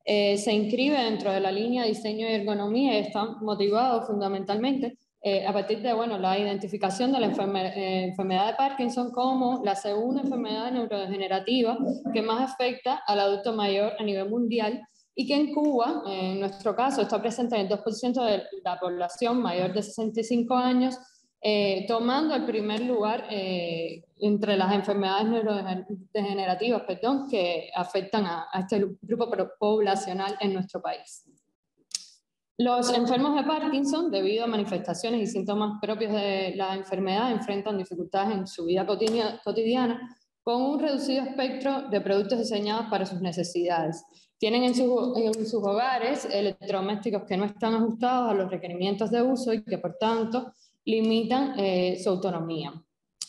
se inscribe dentro de la línea diseño y ergonomía y está motivado fundamentalmente a partir de la identificación de la enfermedad de Parkinson como la segunda enfermedad neurodegenerativa que más afecta al adulto mayor a nivel mundial, y que en Cuba, en nuestro caso, está presente en el 2% de la población mayor de 65 años, tomando el primer lugar entre las enfermedades neurodegenerativas que afectan a este grupo poblacional en nuestro país. Los enfermos de Parkinson, debido a manifestaciones y síntomas propios de la enfermedad, enfrentan dificultades en su vida cotidiana con un reducido espectro de productos diseñados para sus necesidades. Tienen en sus hogares electrodomésticos que no están ajustados a los requerimientos de uso y que, por tanto, limitan su autonomía.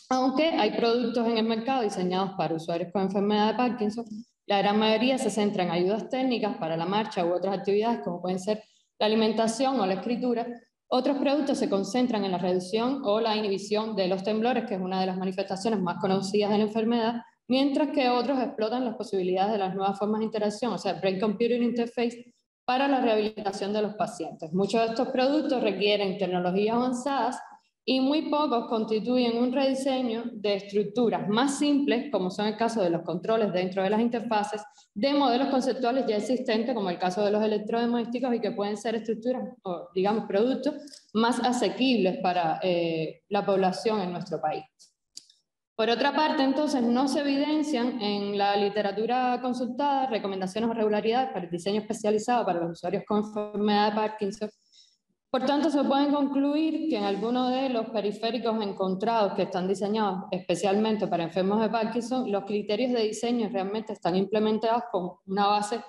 Aunque hay productos en el mercado diseñados para usuarios con enfermedad de Parkinson, la gran mayoría se centra en ayudas técnicas para la marcha u otras actividades, como pueden ser la alimentación o la escritura. Otros productos se concentran en la reducción o la inhibición de los temblores, que es una de las manifestaciones más conocidas de la enfermedad, mientras que otros explotan las posibilidades de las nuevas formas de interacción, o sea, Brain Computer Interface, para la rehabilitación de los pacientes. Muchos de estos productos requieren tecnologías avanzadas y muy pocos constituyen un rediseño de estructuras más simples, como son el caso de los controles dentro de las interfaces, de modelos conceptuales ya existentes, como el caso de los electrodomésticos, y que pueden ser estructuras, o digamos, productos más asequibles para la población en nuestro país. Por otra parte, entonces, no se evidencian en la literatura consultada recomendaciones o regularidades para el diseño especializado para los usuarios con enfermedad de Parkinson. Por tanto, se puede concluir que en algunos de los periféricos encontrados que están diseñados especialmente para enfermos de Parkinson, los criterios de diseño realmente están implementados con una base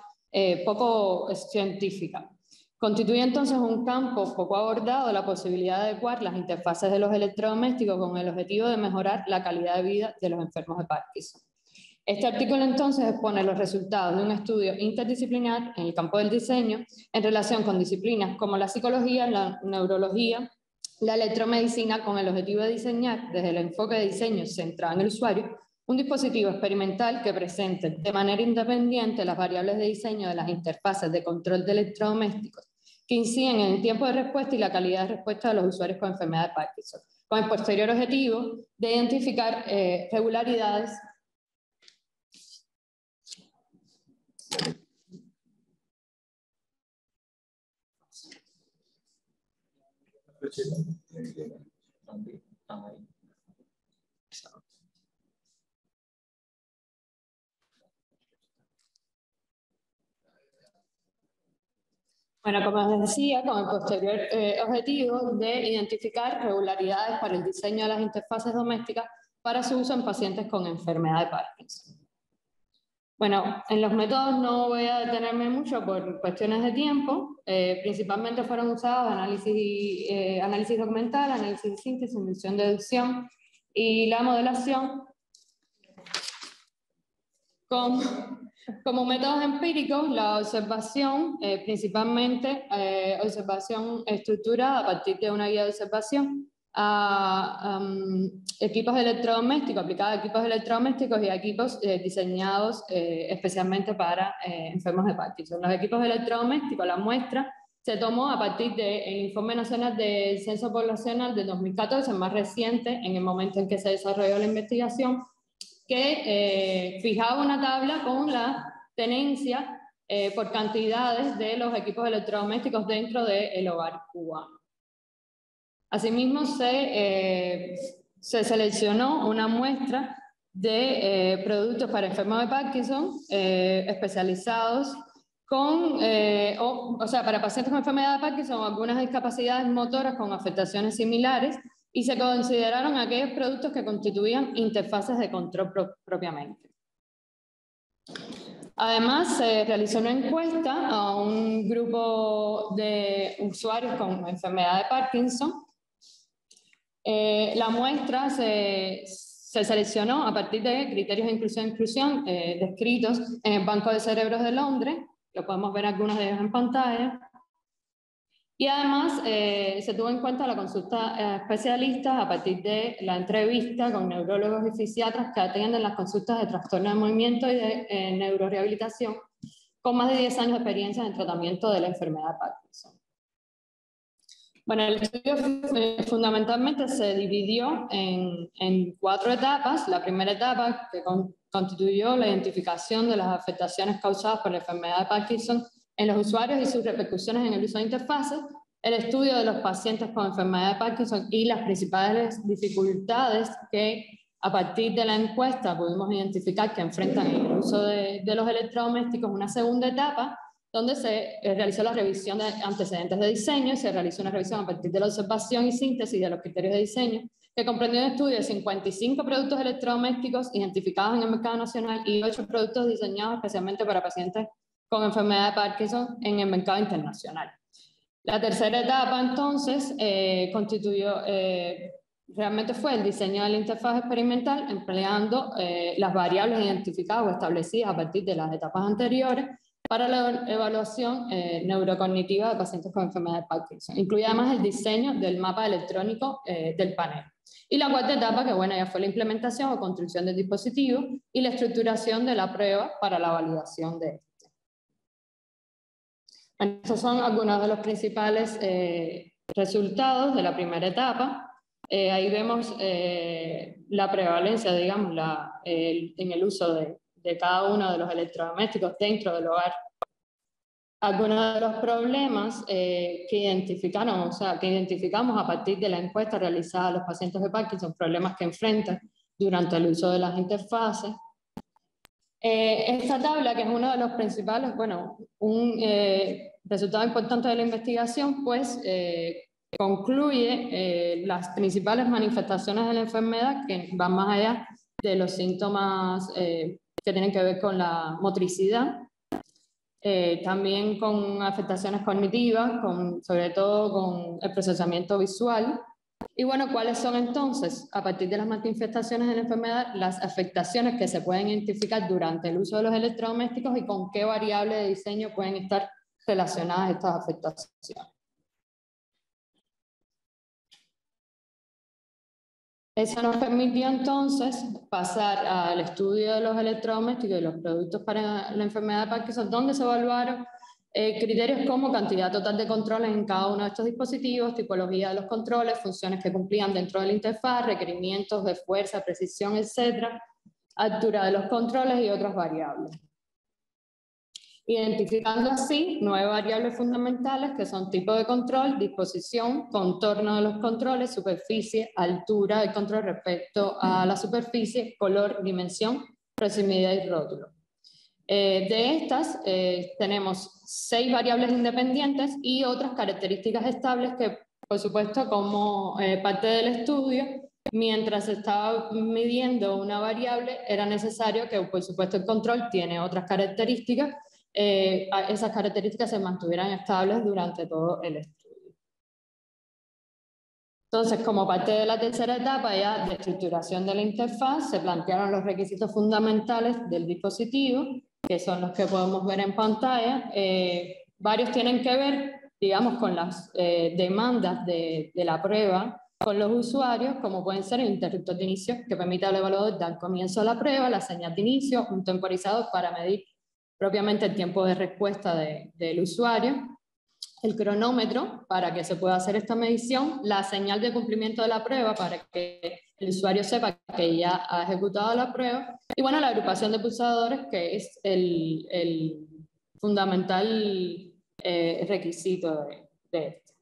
poco científica. Constituye entonces un campo poco abordado la posibilidad de adecuar las interfaces de los electrodomésticos con el objetivo de mejorar la calidad de vida de los enfermos de Parkinson. Este artículo entonces expone los resultados de un estudio interdisciplinar en el campo del diseño en relación con disciplinas como la psicología, la neurología, la electromedicina, con el objetivo de diseñar desde el enfoque de diseño centrado en el usuario un dispositivo experimental que presente de manera independiente las variables de diseño de las interfaces de control de electrodomésticos que inciden en el tiempo de respuesta y la calidad de respuesta de los usuarios con enfermedad de Parkinson, con el posterior objetivo de identificar regularidades Bueno, como les decía, con el posterior objetivo de identificar regularidades para el diseño de las interfaces domésticas para su uso en pacientes con enfermedad de Parkinson. Bueno, en los métodos no voy a detenerme mucho por cuestiones de tiempo. Principalmente fueron usados análisis documental, análisis de síntesis, inducción de deducción y la modelación como métodos empíricos, la observación, principalmente observación estructurada a partir de una guía de observación, a equipos electrodomésticos, aplicada a equipos electrodomésticos y a equipos diseñados especialmente para enfermos de Parkinson. Los equipos electrodomésticos, la muestra se tomó a partir del Informe Nacional del Censo Poblacional de 2014, más reciente, en el momento en que se desarrolló la investigación, que fijaba una tabla con la tenencia por cantidades de los equipos electrodomésticos dentro del hogar cubano. Asimismo, se seleccionó una muestra de productos para enfermos de Parkinson especializados o sea, para pacientes con enfermedad de Parkinson o algunas discapacidades motoras con afectaciones similares, y se consideraron aquellos productos que constituían interfaces de control propiamente. Además, se realizó una encuesta a un grupo de usuarios con enfermedad de Parkinson. La muestra se seleccionó a partir de criterios de inclusión descritos en el Banco de Cerebros de Londres, lo podemos ver algunos de ellos en pantalla. Y además se tuvo en cuenta la consulta a especialistas a partir de la entrevista con neurólogos y fisiatras que atienden las consultas de trastorno de movimiento y de neurorehabilitación, con más de 10 años de experiencia en tratamiento de la enfermedad de Parkinson. Bueno, el estudio fundamentalmente se dividió en 4 etapas. La primera etapa, que constituyó la identificación de las afectaciones causadas por la enfermedad de Parkinson en los usuarios y sus repercusiones en el uso de interfaces, el estudio de los pacientes con enfermedad de Parkinson y las principales dificultades que a partir de la encuesta pudimos identificar que enfrentan en el uso de los electrodomésticos. Una segunda etapa donde se realizó la revisión de antecedentes de diseño y se realizó una revisión a partir de la observación y síntesis de los criterios de diseño, que comprendió un estudio de 55 productos electrodomésticos identificados en el mercado nacional y 8 productos diseñados especialmente para pacientes con enfermedad de Parkinson en el mercado internacional. La tercera etapa, entonces, realmente fue el diseño de la interfaz experimental empleando las variables identificadas o establecidas a partir de las etapas anteriores para la evaluación neurocognitiva de pacientes con enfermedad de Parkinson. Incluye además el diseño del mapa electrónico del panel. Y la cuarta etapa, que bueno, ya fue la implementación o construcción del dispositivo y la estructuración de la prueba para la validación de este. Estos son algunos de los principales resultados de la primera etapa. Ahí vemos la prevalencia, digamos, en el uso de cada uno de los electrodomésticos dentro del hogar. Algunos de los problemas que identificamos a partir de la encuesta realizada a los pacientes de Parkinson, problemas que enfrentan durante el uso de las interfaces. Esta tabla, que es uno de los principales, bueno, un resultado importante de la investigación, pues concluye las principales manifestaciones de la enfermedad que van más allá de los síntomas que tienen que ver con la motricidad, también con afectaciones cognitivas, sobre todo con el procesamiento visual. Y bueno, ¿cuáles son entonces, a partir de las manifestaciones de la enfermedad, las afectaciones que se pueden identificar durante el uso de los electrodomésticos y con qué variable de diseño pueden estar relacionadas estas afectaciones? Eso nos permitió entonces pasar al estudio de los electrodomésticos y los productos para la enfermedad de Parkinson, donde se evaluaron criterios como cantidad total de controles en cada uno de estos dispositivos, tipología de los controles, funciones que cumplían dentro de la interfaz, requerimientos de fuerza, precisión, etcétera, altura de los controles y otras variables. Identificando así 9 variables fundamentales que son tipo de control, disposición, contorno de los controles, superficie, altura del control respecto a la superficie, color, dimensión, proximidad y rótulo. De estas tenemos 6 variables independientes y otras características estables que, por supuesto, como parte del estudio, mientras se estaba midiendo una variable, era necesario que, por supuesto, el control tiene otras características. Esas características se mantuvieran estables durante todo el estudio. Entonces, como parte de la tercera etapa ya de estructuración de la interfaz, se plantearon los requisitos fundamentales del dispositivo, que son los que podemos ver en pantalla. Varios tienen que ver, digamos, con las demandas de la prueba con los usuarios, como pueden ser el interruptor de inicio, que permite al evaluador dar comienzo a la prueba, la señal de inicio, un temporizador para medir propiamente el tiempo de respuesta del usuario, el cronómetro para que se pueda hacer esta medición, la señal de cumplimiento de la prueba para que el usuario sepa que ya ha ejecutado la prueba, y bueno, la agrupación de pulsadores, que es el fundamental requisito de esto.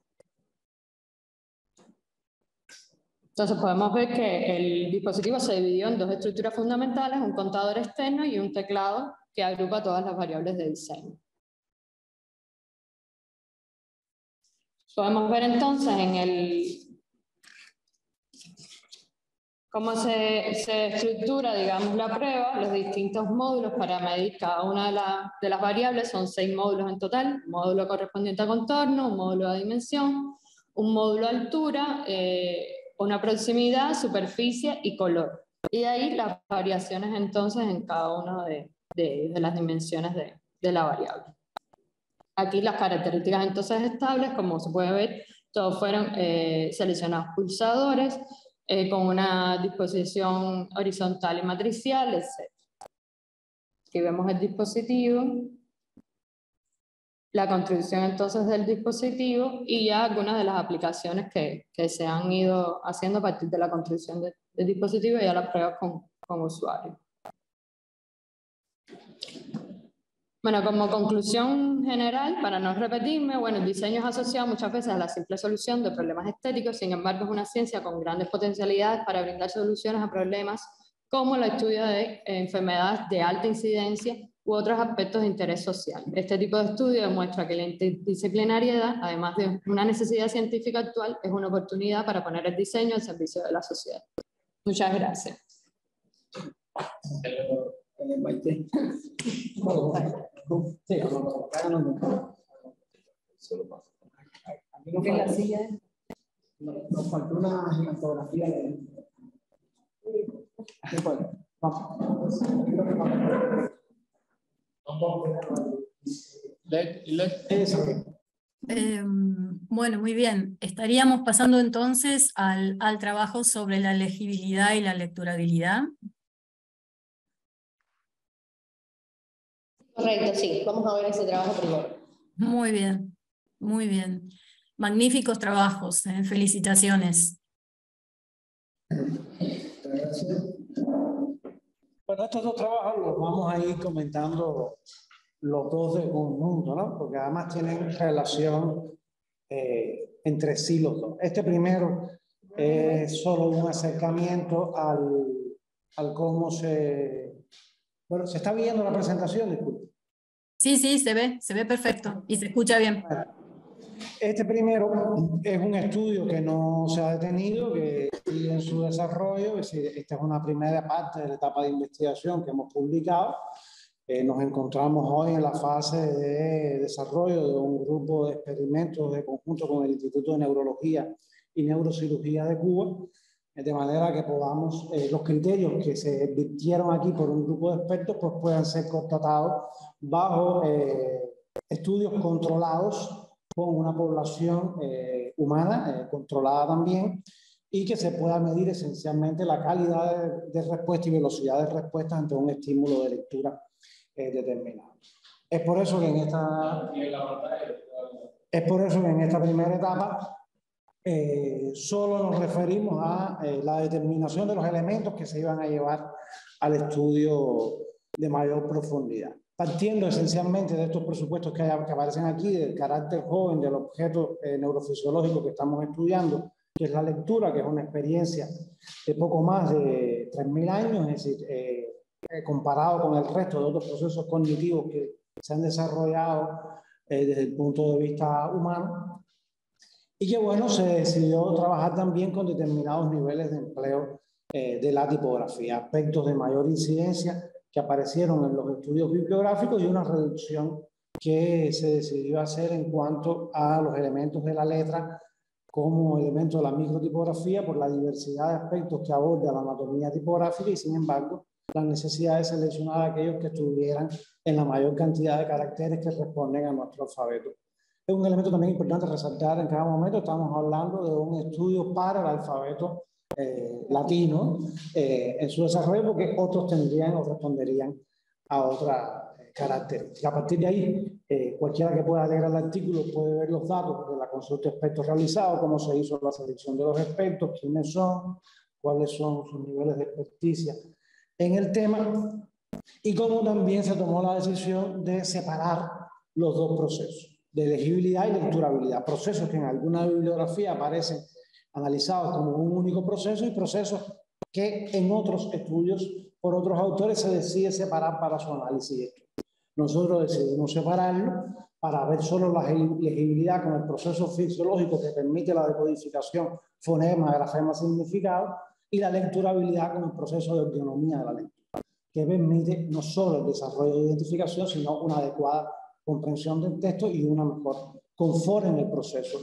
Entonces podemos ver que el dispositivo se dividió en dos estructuras fundamentales, un contador externo y un teclado que agrupa todas las variables de diseño. Podemos ver entonces cómo se estructura, digamos, la prueba, los distintos módulos para medir cada una de las variables. Son 6 módulos en total: un módulo correspondiente a contorno, un módulo de dimensión, un módulo altura, una proximidad, superficie y color. Y de ahí las variaciones entonces en cada una de las dimensiones de la variable. Aquí las características entonces estables, como se puede ver, todos fueron seleccionados pulsadores con una disposición horizontal y matricial, etc. Aquí vemos el dispositivo, la construcción entonces del dispositivo y ya algunas de las aplicaciones que se han ido haciendo a partir de la construcción del dispositivo y ya las pruebas con usuarios. Bueno, como conclusión general, para no repetirme, bueno, el diseño es asociado muchas veces a la simple solución de problemas estéticos. Sin embargo, es una ciencia con grandes potencialidades para brindar soluciones a problemas como el estudio de enfermedades de alta incidencia u otros aspectos de interés social. Este tipo de estudio demuestra que la interdisciplinariedad, además de una necesidad científica actual, es una oportunidad para poner el diseño al servicio de la sociedad. Muchas gracias. Nos faltó una gigantografía de... Bueno, muy bien. Estaríamos pasando entonces al trabajo sobre la legibilidad y la lecturabilidad. Correcto, sí. Vamos a ver ese trabajo primero. Muy bien, muy bien. Magníficos trabajos, felicitaciones. Bueno, estos dos trabajos los vamos a ir comentando los dos de conjunto, ¿no? Porque además tienen relación entre sí los dos. Este primero es solo un acercamiento al cómo se... Bueno, ¿se está viendo la presentación? Disculpe. Sí, se ve perfecto y se escucha bien. Este primero es un estudio que no se ha detenido, que sigue en su desarrollo. Es decir, esta es una primera parte de la etapa de investigación que hemos publicado. Nos encontramos hoy en la fase de desarrollo de un grupo de experimentos de conjunto con el Instituto de Neurología y Neurocirugía de Cuba, de manera que podamos, los criterios que se virtieron aquí por un grupo de expertos, pues puedan ser constatados bajo estudios controlados con una población humana controlada también, y que se pueda medir esencialmente la calidad de respuesta y velocidad de respuesta ante un estímulo de lectura determinado. Es por eso que en esta primera etapa solo nos referimos a la determinación de los elementos que se iban a llevar al estudio de mayor profundidad. Partiendo esencialmente de estos presupuestos que aparecen aquí, del carácter joven del objeto neurofisiológico que estamos estudiando, que es la lectura, que es una experiencia de poco más de 3.000 años, es decir, comparado con el resto de otros procesos cognitivos que se han desarrollado desde el punto de vista humano, y que bueno, se decidió trabajar también con determinados niveles de empleo de la tipografía, aspectos de mayor incidencia que aparecieron en los estudios bibliográficos y una reducción que se decidió hacer en cuanto a los elementos de la letra como elementos de la microtipografía por la diversidad de aspectos que aborda la anatomía tipográfica y sin embargo la necesidad de seleccionar aquellos que estuvieran en la mayor cantidad de caracteres que responden a nuestro alfabeto Es un elemento también importante resaltar en cada momento. Estamos hablando de un estudio para el alfabeto latino en su desarrollo, porque otros tendrían o responderían a otra característica. A partir de ahí, cualquiera que pueda leer el artículo puede ver los datos de la consulta de expertos realizado, cómo se hizo la selección de los expertos, quiénes son, cuáles son sus niveles de experticia en el tema, y cómo también se tomó la decisión de separar los dos procesos, de legibilidad y lecturabilidad. Procesos que en alguna bibliografía aparecen analizados como un único proceso y procesos que en otros estudios por otros autores se decide separar para su análisis. Nosotros decidimos separarlo para ver solo la legibilidad con el proceso fisiológico que permite la decodificación fonema, grafema, significado, y la lecturabilidad con el proceso de ergonomía de la lectura, que permite no solo el desarrollo de identificación, sino una adecuada comprensión del texto y una mejor confort en el proceso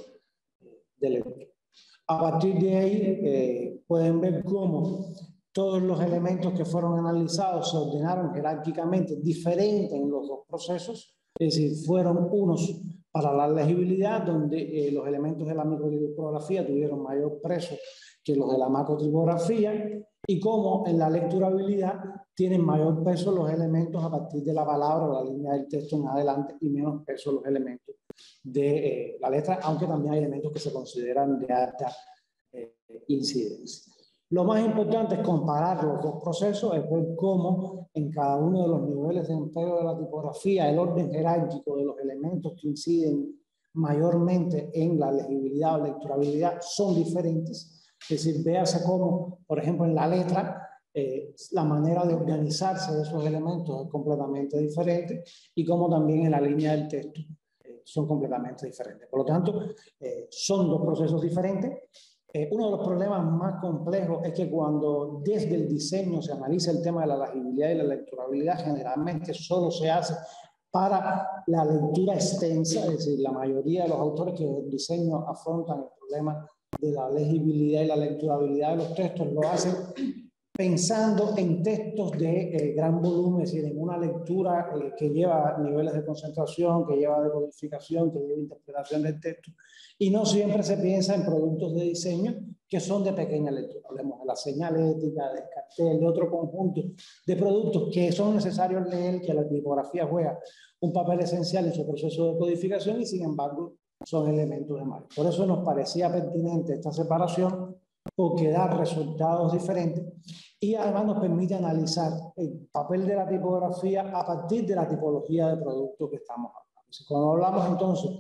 de lectura. A partir de ahí pueden ver cómo todos los elementos que fueron analizados se ordenaron jerárquicamente diferentes en los dos procesos, es decir, fueron unos para la legibilidad, donde los elementos de la microtipografía tuvieron mayor peso que los de la macrotipografía, y como en la lecturabilidad tienen mayor peso los elementos a partir de la palabra o la línea del texto en adelante y menos peso los elementos de la letra, aunque también hay elementos que se consideran de alta incidencia. Lo más importante es comparar los dos procesos, es ver cómo en cada uno de los niveles de empleo de la tipografía el orden jerárquico de los elementos que inciden mayormente en la legibilidad o lecturabilidad son diferentes. Es decir, véase cómo, por ejemplo, en la letra, la manera de organizarse de esos elementos es completamente diferente y cómo también en la línea del texto son completamente diferentes. Por lo tanto, son dos procesos diferentes. Uno de los problemas más complejos es que cuando desde el diseño se analiza el tema de la legibilidad y la lecturabilidad, generalmente solo se hace para la lectura extensa, es decir, la mayoría de los autores que en el diseño afrontan el problema de la legibilidad y la lecturabilidad de los textos lo hacen pensando en textos de gran volumen, es decir, en una lectura que lleva niveles de concentración, que lleva decodificación, que lleva interpretación del texto, y no siempre se piensa en productos de diseño que son de pequeña lectura. Hablemos de la señalética, del cartel, de otro conjunto de productos que son necesarios leer, que la tipografía juega un papel esencial en su proceso de codificación y sin embargo son elementos de marca. Por eso nos parecía pertinente esta separación, porque da resultados diferentes y además nos permite analizar el papel de la tipografía a partir de la tipología de producto que estamos hablando. Cuando hablamos entonces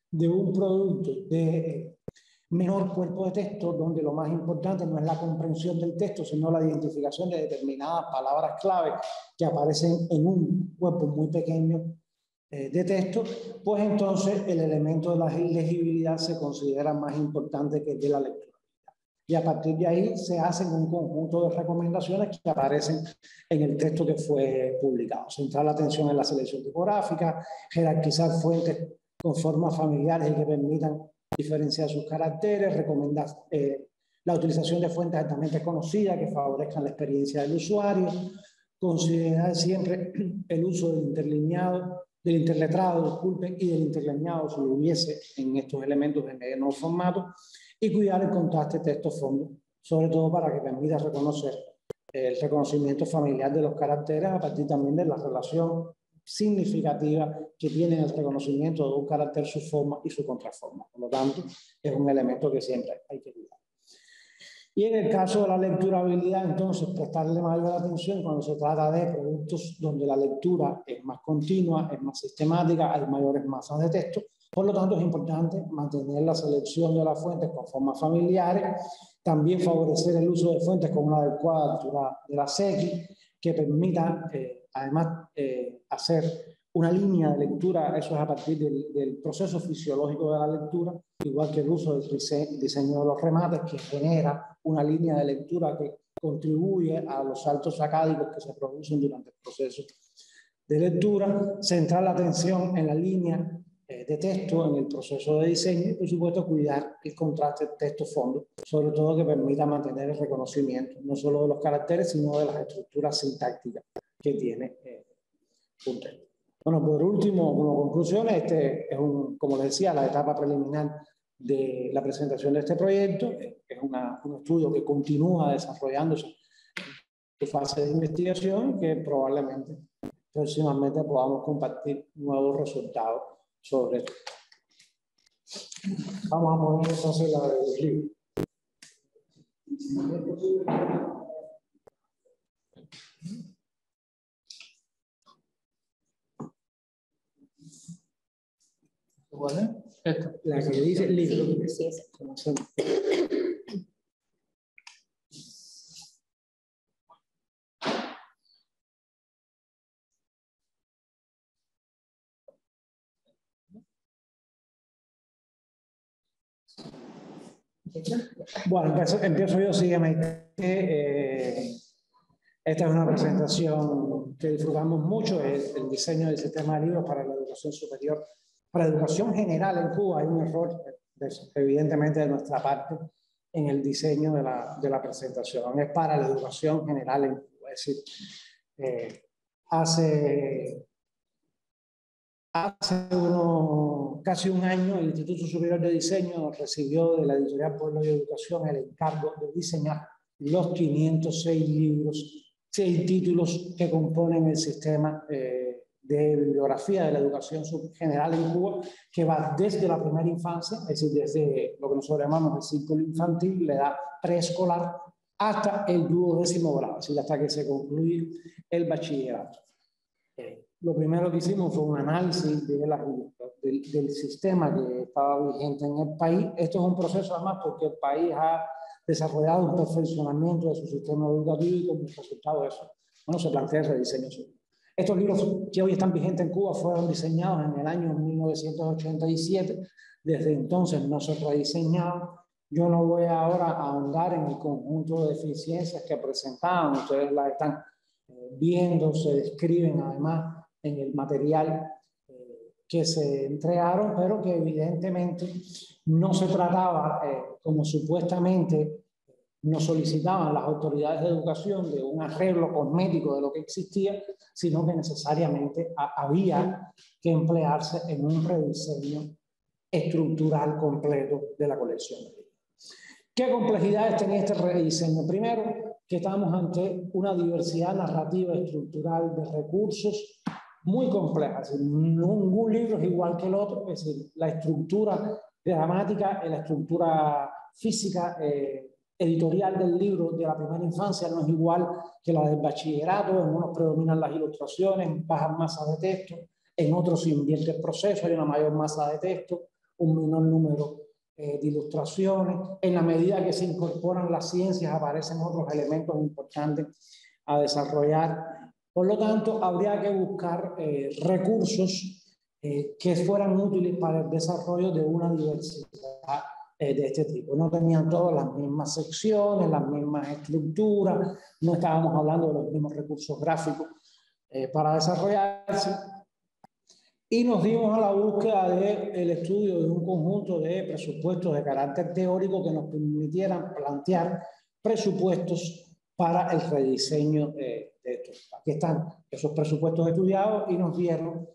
de un producto de menor cuerpo de texto, donde lo más importante no es la comprensión del texto, sino la identificación de determinadas palabras clave que aparecen en un cuerpo muy pequeño de texto, pues entonces el elemento de la legibilidad se considera más importante que el de la lectura. Y a partir de ahí se hacen un conjunto de recomendaciones que aparecen en el texto que fue publicado. Centrar la atención en la selección tipográfica, jerarquizar fuentes con formas familiares y que permitan diferenciar sus caracteres, recomendar la utilización de fuentes altamente conocidas que favorezcan la experiencia del usuario, considerar siempre el uso del interlineado, del interletrado, disculpen, y del interlineado si lo hubiese en estos elementos de menor formato, y cuidar el contraste texto-fondo, sobre todo para que permita reconocer el reconocimiento familiar de los caracteres a partir también de la relación significativa que tiene el reconocimiento de un carácter, su forma y su contraforma. Por lo tanto, es un elemento que siempre hay que cuidar. Y en el caso de la lecturabilidad, entonces, prestarle mayor atención cuando se trata de productos donde la lectura es más continua, es más sistemática, hay mayores masas de texto. Por lo tanto, es importante mantener la selección de las fuentes con formas familiares, también favorecer el uso de fuentes con una adecuada altura de la SEQI, que permita, además, hacer una línea de lectura, eso es a partir del proceso fisiológico de la lectura, igual que el uso del diseño de los remates, que genera una línea de lectura que contribuye a los saltos sacádicos que se producen durante el proceso de lectura, centrar la atención en la línea de texto en el proceso de diseño y, por supuesto, cuidar el contraste texto-fondo, sobre todo que permita mantener el reconocimiento no solo de los caracteres, sino de las estructuras sintácticas que tiene un texto. Bueno, por último, como conclusión, este es como les decía, la etapa preliminar de la presentación de este proyecto. Es un estudio que continúa desarrollándose en fase de investigación, que probablemente próximamente podamos compartir nuevos resultados sobre esto. Vamos a poner entonces la del libro. ¿Cuál es? Esta. La que dice el libro. Sí, sí. Bueno, empiezo yo, sígueme. Esta es una presentación que disfrutamos mucho, es el diseño del sistema de libros para la educación superior. Para la educación general en Cuba hay un error, evidentemente, de nuestra parte en el diseño de la presentación. Es para la educación general en Cuba. Es decir, hace casi un año, el Instituto Superior de Diseño recibió de la Editorial Pueblo y Educación el encargo de diseñar los 506 libros, 6 títulos que componen el sistema de bibliografía de la educación general en Cuba, que va desde la primera infancia, es decir, desde lo que nosotros llamamos el círculo infantil, la edad preescolar, hasta el 12º grado, es decir, hasta que se concluye el bachillerato. Lo primero que hicimos fue un análisis del sistema que estaba vigente en el país. Esto es un proceso además porque el país ha desarrollado un perfeccionamiento de su sistema educativo y como resultado de eso, bueno, se plantea ese diseño. Estos libros que hoy están vigentes en Cuba fueron diseñados en el año 1987. Desde entonces no se rediseñaron. Yo no voy ahora a ahondar en el conjunto de deficiencias que presentaban. Ustedes las están viendo, se describen además en el material que se entregaron, pero que evidentemente no se trataba, como supuestamente nos solicitaban las autoridades de educación, de un arreglo cosmético de lo que existía, sino que necesariamente había que emplearse en un rediseño estructural completo de la colección. ¿Qué complejidades tenía este rediseño? Primero, que estábamos ante una diversidad narrativa estructural de recursos muy compleja. Es decir, ningún libro es igual que el otro. Es decir, la estructura dramática, la estructura física, editorial del libro de la primera infancia no es igual que la del bachillerato. En unos predominan las ilustraciones, bajas masas de texto, en otros se invierte el proceso, hay una mayor masa de texto, un menor número de ilustraciones. En la medida que se incorporan las ciencias aparecen otros elementos importantes a desarrollar. Por lo tanto, habría que buscar recursos que fueran útiles para el desarrollo de una diversidad de este tipo. No tenían todas las mismas secciones, las mismas estructuras, no estábamos hablando de los mismos recursos gráficos para desarrollarse. Y nos dimos a la búsqueda del estudio de un conjunto de presupuestos de carácter teórico que nos permitieran plantear presupuestos para el rediseño de estos. Aquí están esos presupuestos estudiados y nos dieron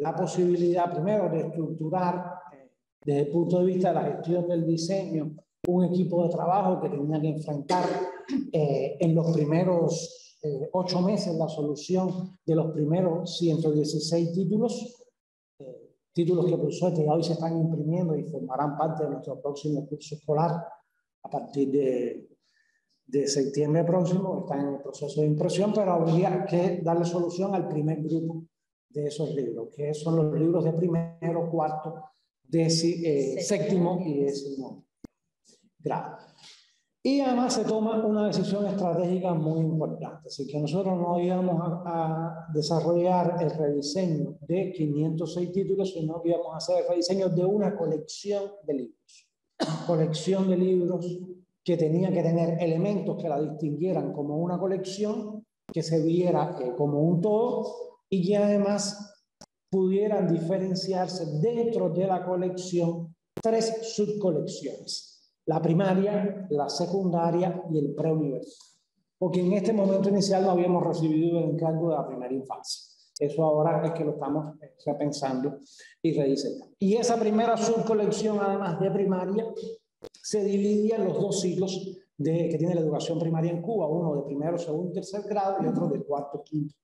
la posibilidad, primero, de estructurar desde el punto de vista de la gestión del diseño un equipo de trabajo que tenía que enfrentar en los primeros 8 meses la solución de los primeros 116 títulos, títulos que por suerte ya hoy se están imprimiendo y formarán parte de nuestro próximo curso escolar a partir de septiembre próximo. Están en el proceso de impresión, pero habría que darle solución al primer grupo de esos libros, que son los libros de primero, cuarto, séptimo y 10º grado. Y además se toma una decisión estratégica muy importante, así que nosotros no íbamos a desarrollar el rediseño de 506 títulos, sino que íbamos a hacer el rediseño de una colección de libros. Colección de libros que tenía que tener elementos que la distinguieran como una colección, que se viera como un todo y que además pudieran diferenciarse dentro de la colección 3 subcolecciones. La primaria, la secundaria y el preuniversitario. Porque en este momento inicial no habíamos recibido el encargo de la primera infancia. Eso ahora es que lo estamos pensando y rediseñando. Y esa primera subcolección, además de primaria, se dividía en los 2 ciclos que tiene la educación primaria en Cuba, uno de primero, segundo y tercer grado y otro de cuarto, quinto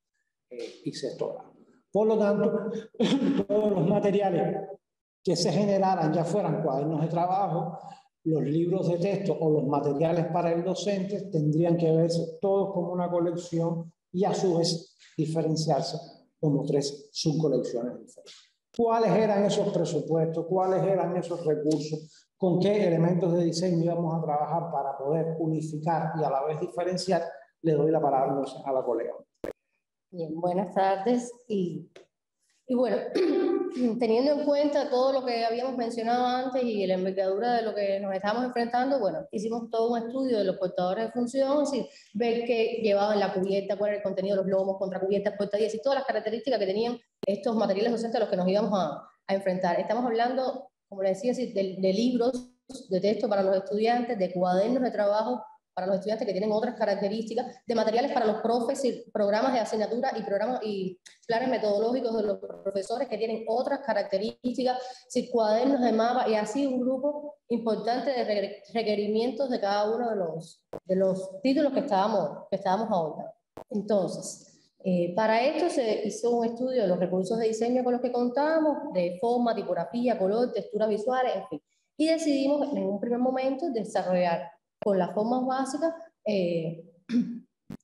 y sexto grado. Por lo tanto, todos los materiales que se generaran, ya fueran cuadernos de trabajo, los libros de texto o los materiales para el docente, tendrían que verse todos como una colección y a su vez diferenciarse como 3 subcolecciones diferentes. ¿Cuáles eran esos presupuestos? ¿Cuáles eran esos recursos? ¿Con qué elementos de diseño íbamos a trabajar para poder unificar y a la vez diferenciar? Le doy la palabra a la colega. Bien, buenas tardes. Y bueno, teniendo en cuenta todo lo que habíamos mencionado antes y la envergadura de lo que nos estamos enfrentando, bueno, hicimos todo un estudio de los portadores de función, es decir, ver qué llevaban la cubierta, cuál era el contenido de los lomos, contracubiertas, portadillas y todas las características que tenían estos materiales docentes a los que nos íbamos a enfrentar. Estamos hablando, como les decía, de libros de texto para los estudiantes, de cuadernos de trabajo para los estudiantes que tienen otras características, de materiales para los profes, programas de asignatura y planes metodológicos de los profesores que tienen otras características, cuadernos de mapa y así un grupo importante de requerimientos de cada uno de los títulos que estábamos abordando. Entonces, para esto se hizo un estudio de los recursos de diseño con los que contamos, de forma, tipografía, color, texturas visuales, en fin. Y decidimos en un primer momento desarrollar con las formas básicas,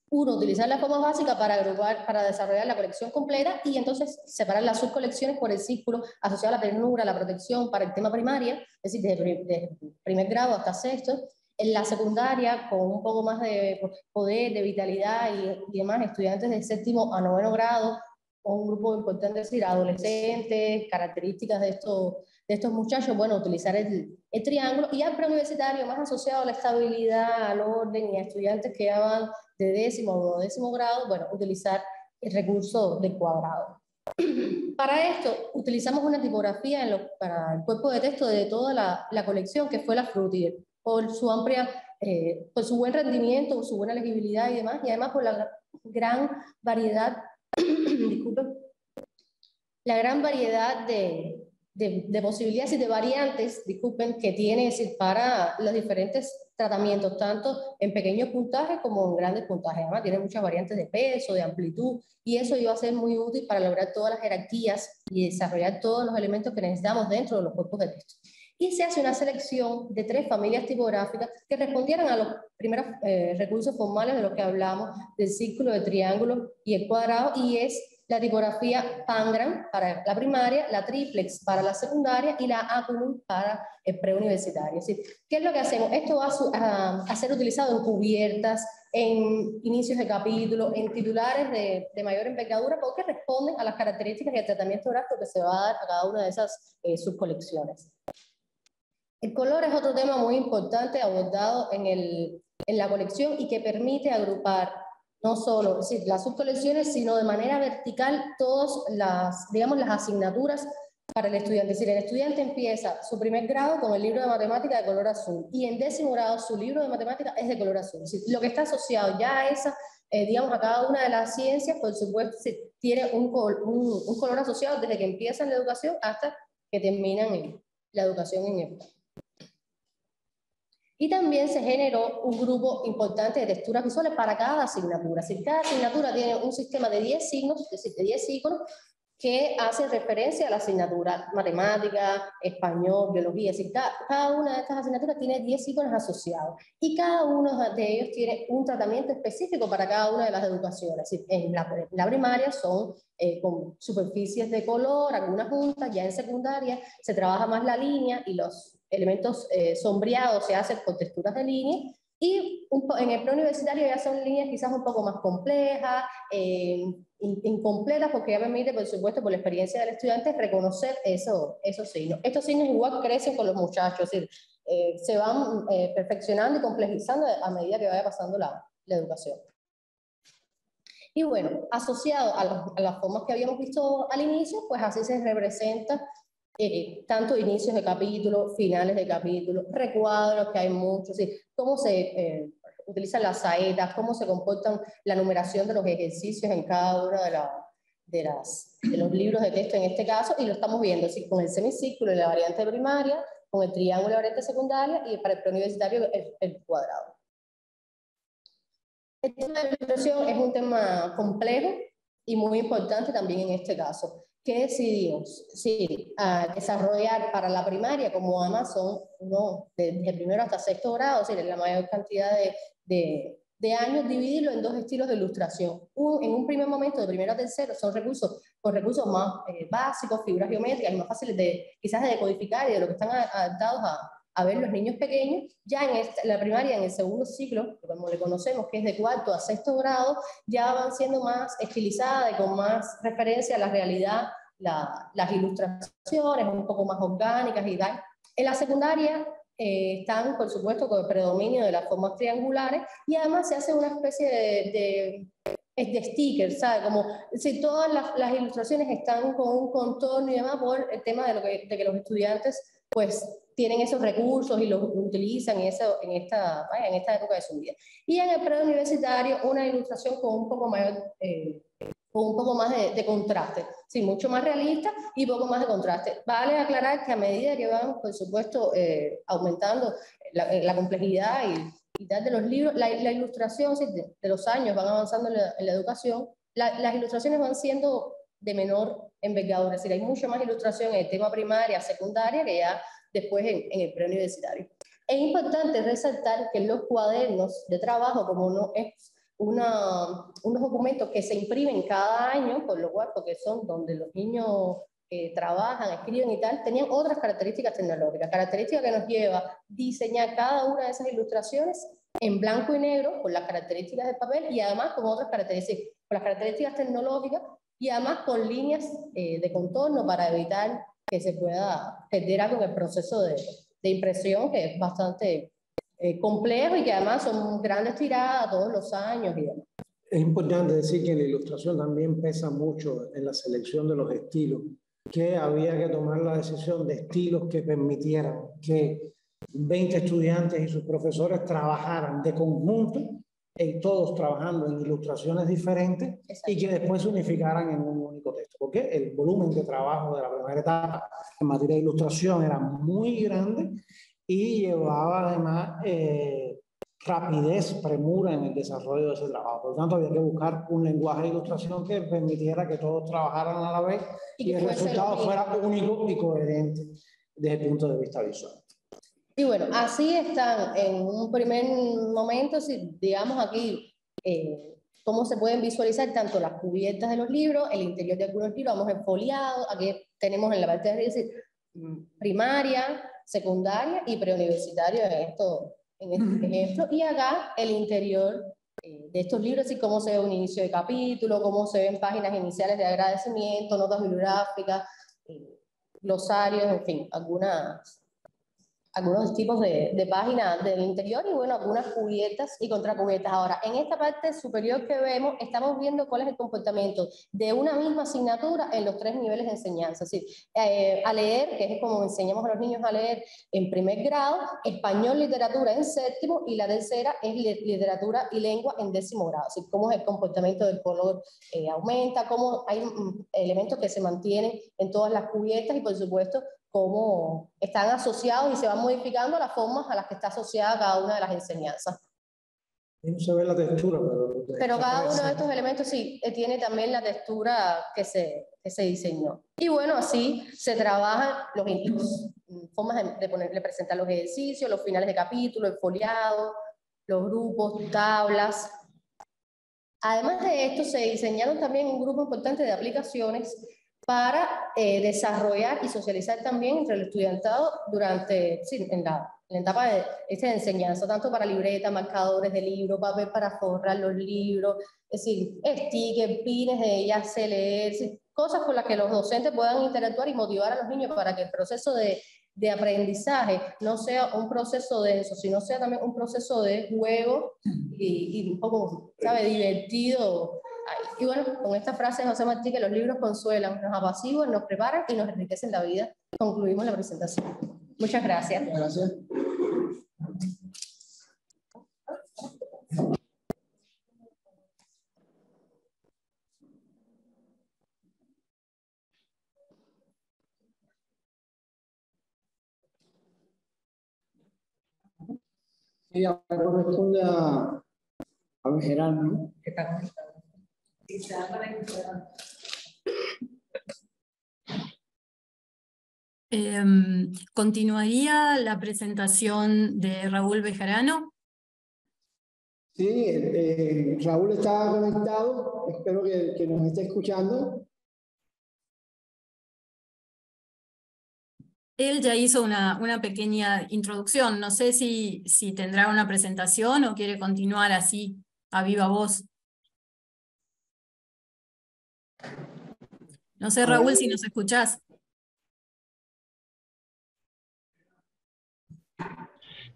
utilizar las formas básicas para agrupar, para desarrollar la colección completa y entonces separar las subcolecciones por el círculo asociado a la ternura, la protección para el tema primaria, es decir, desde primer grado hasta sexto. En la secundaria, con un poco más de poder, de vitalidad y demás, estudiantes de séptimo a noveno grado, con un grupo importante, es decir, adolescentes, características de estos muchachos, bueno, utilizar el triángulo, y al preuniversitario más asociado a la estabilidad, al orden y a estudiantes que ya van de décimo o décimo grado, bueno, utilizar el recurso del cuadrado. Para esto utilizamos una tipografía para el cuerpo de texto de toda la colección, que fue la Frutier, por su amplia, por su buen rendimiento, por su buena legibilidad y demás, y además por la gran variedad, disculpen, la gran variedad de posibilidades y de variantes, disculpen, que tiene, es decir, para los diferentes tratamientos, tanto en pequeños puntajes como en grandes puntajes. Además, tiene muchas variantes de peso, de amplitud, y eso iba a ser muy útil para lograr todas las jerarquías y desarrollar todos los elementos que necesitamos dentro de los cuerpos de texto. Y se hace una selección de 3 familias tipográficas que respondieran a los primeros recursos formales de los que hablamos, del círculo, del triángulo y el cuadrado, y es la tipografía Pangram para la primaria, la Triplex para la secundaria y la Aculum para el preuniversitario. Es decir, ¿qué es lo que hacemos? Esto va a ser utilizado en cubiertas, en inicios de capítulo, en titulares de mayor envergadura, porque responden a las características y al tratamiento gráfico que se va a dar a cada una de esas subcolecciones. El color es otro tema muy importante abordado en la colección y que permite agrupar no solo las subcolecciones, sino de manera vertical todas las asignaturas para el estudiante. Es decir, el estudiante empieza su primer grado con el libro de matemática de color azul y en 10º grado su libro de matemática es de color azul. Es decir, lo que está asociado ya a esa, a cada una de las ciencias, por supuesto, tiene un color asociado desde que empiezan la educación hasta que terminan la educación en el. Y también se generó un grupo importante de texturas visuales para cada asignatura. Es decir, cada asignatura tiene un sistema de 10 signos, es decir, de 10 iconos, que hacen referencia a la asignatura matemática, español, biología. Es decir, cada una de estas asignaturas tiene 10 iconos asociados. Y cada uno de ellos tiene un tratamiento específico para cada una de las educaciones. Es decir, en la primaria son con superficies de color, algunas juntas. Ya en secundaria se trabaja más la línea y los elementos sombreados se hacen con texturas de línea, y en el preuniversitario ya son líneas quizás un poco más complejas, incompletas, porque ya permite, por supuesto, por la experiencia del estudiante, reconocer esos signos. Estos signos igual crecen con los muchachos, es decir, se van perfeccionando y complejizando a medida que vaya pasando la educación. Y bueno, asociado a las formas que habíamos visto al inicio, pues así se representa tanto inicios de capítulo, finales de capítulo, recuadros, que hay muchos, ¿sí? Cómo se utilizan las saetas, cómo se comportan la numeración de los ejercicios en cada una los libros de texto en este caso, y lo estamos viendo así, con el semicírculo en la variante primaria, con el triángulo en la variante secundaria, y para el preuniversitario el cuadrado. El tema de la ilustración es un tema complejo y muy importante también en este caso. ¿Qué decidimos? Sí, desarrollar para la primaria, como además son desde primero hasta sexto grado, es decir, la mayor cantidad de años, dividirlo en dos estilos de ilustración. En un primer momento, de primero a tercero, son recursos más básicos, figuras geométricas, y más fáciles quizás de decodificar y de lo que están adaptados a ver los niños pequeños. Ya en la primaria, en el segundo ciclo, como le conocemos, que es de cuarto a sexto grado, ya van siendo más estilizadas y con más referencia a la realidad, las ilustraciones, un poco más orgánicas y tal. En la secundaria están, por supuesto, con el predominio de las formas triangulares, y además se hace una especie de stickers, ¿sabes? Como si todas las ilustraciones están con un contorno y demás, por el tema de que los estudiantes pues tienen esos recursos y los utilizan en esta época de su vida. Y en el preuniversitario, una ilustración con un poco mayor, con un poco más de contraste, sí, mucho más realista y poco más de contraste. Vale aclarar que a medida que van, por supuesto, aumentando la complejidad y tal de los libros, la ilustración, sí, de los años van avanzando en la educación, las ilustraciones van siendo de menor envergadura, es decir, hay mucha más ilustración en el tema primaria, secundaria, que ya después en el preuniversitario. Es importante resaltar que los cuadernos de trabajo, como no es unos documentos que se imprimen cada año, por lo cual, porque son donde los niños trabajan, escriben y tal, tenían otras características tecnológicas, características que nos lleva a diseñar cada una de esas ilustraciones en blanco y negro, con las características del papel, y además con otras características, con las características tecnológicas, y además con líneas de contorno para evitar que se pueda perder algo en el proceso de impresión, que es bastante complejo y que además son grandes tiradas todos los años y demás. Es importante decir que en la ilustración también pesa mucho en la selección de los estilos, que había que tomar la decisión de estilos que permitieran que 20 estudiantes y sus profesores trabajaran de conjunto, y todos trabajando en ilustraciones diferentes. Exacto. Y que después se unificaran en un único texto, porque el volumen de trabajo de la primera etapa en materia de ilustración era muy grande y llevaba además rapidez, premura en el desarrollo de ese trabajo. Por lo tanto, había que buscar un lenguaje de ilustración que permitiera que todos trabajaran a la vez y el resultado fuera único y coherente desde el punto de vista visual. Y bueno, así están en un primer momento, si digamos aquí, cómo se pueden visualizar tanto las cubiertas de los libros, el interior de algunos libros, vamos enfoliados, aquí tenemos en la parte de arriba primaria, secundaria y preuniversitario en este ejemplo, y acá el interior de estos libros, y cómo se ve un inicio de capítulo, cómo se ven páginas iniciales de agradecimiento, notas bibliográficas, glosarios, en fin, algunos tipos de páginas del interior y bueno, algunas cubiertas y contracubiertas. Ahora, en esta parte superior que vemos, estamos viendo cuál es el comportamiento de una misma asignatura en los 3 niveles de enseñanza. Es decir, a leer, que es como enseñamos a los niños a leer en primer grado, español, literatura en séptimo, y la tercera es literatura y lengua en 10º grado. Es decir, cómo es el comportamiento del color aumenta, cómo hay elementos que se mantienen en todas las cubiertas y por supuesto cómo están asociados y se van modificando las formas a las que está asociada cada una de las enseñanzas. No se ve la textura, pero cada uno de estos elementos sí tiene también la textura que se diseñó. Y bueno, así se trabajan los formas de presentar los ejercicios, los finales de capítulo, el foliado, los grupos, tablas. Además de esto, se diseñaron también un grupo importante de aplicaciones para desarrollar y socializar también entre el estudiantado durante, en la etapa de enseñanza, tanto para libreta, marcadores de libro, papel para forrar los libros, es decir, stickers, pines de ya sé leer, cosas con las que los docentes puedan interactuar y motivar a los niños para que el proceso de aprendizaje no sea un proceso de eso, sino sea también un proceso de juego y un poco, ¿sabe?, divertido. Y bueno, con esta frase de José Martí, que los libros consuelan, nos apaciguan, nos preparan y nos enriquecen la vida, concluimos la presentación. Muchas gracias. Gracias. Y ahora corresponde a Bejerano, ¿no? que está conectado. Sí, está conectado. ¿Continuaría la presentación de Raúl Bejarano? Sí, Raúl está conectado, espero que nos esté escuchando. Él ya hizo una pequeña introducción, no sé si tendrá una presentación o quiere continuar así, a viva voz. No sé, Raúl, si nos escuchás.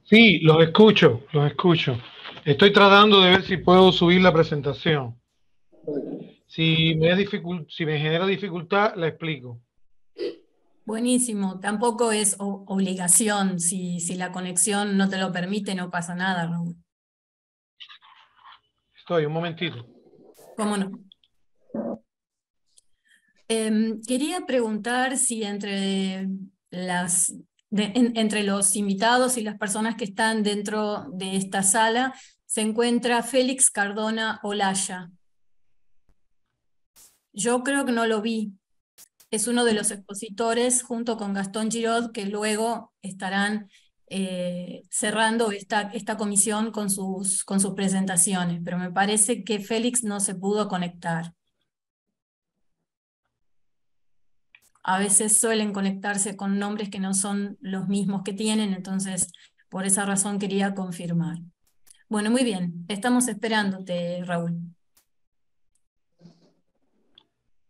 Sí, los escucho, los escucho. Estoy tratando de ver si puedo subir la presentación. Si me genera dificultad, la explico. Buenísimo, tampoco es obligación, si la conexión no te lo permite, no pasa nada, Raúl. Estoy, un momentito. ¿Cómo no? Quería preguntar si entre entre los invitados y las personas que están dentro de esta sala se encuentra Félix Cardona Olaya. Yo creo que no lo vi. Es uno de los expositores junto con Gastón Giraud que luego estarán cerrando esta comisión con sus presentaciones, pero me parece que Félix no se pudo conectar. A veces suelen conectarse con nombres que no son los mismos que tienen, entonces por esa razón quería confirmar. Bueno, muy bien, estamos esperándote, Raúl.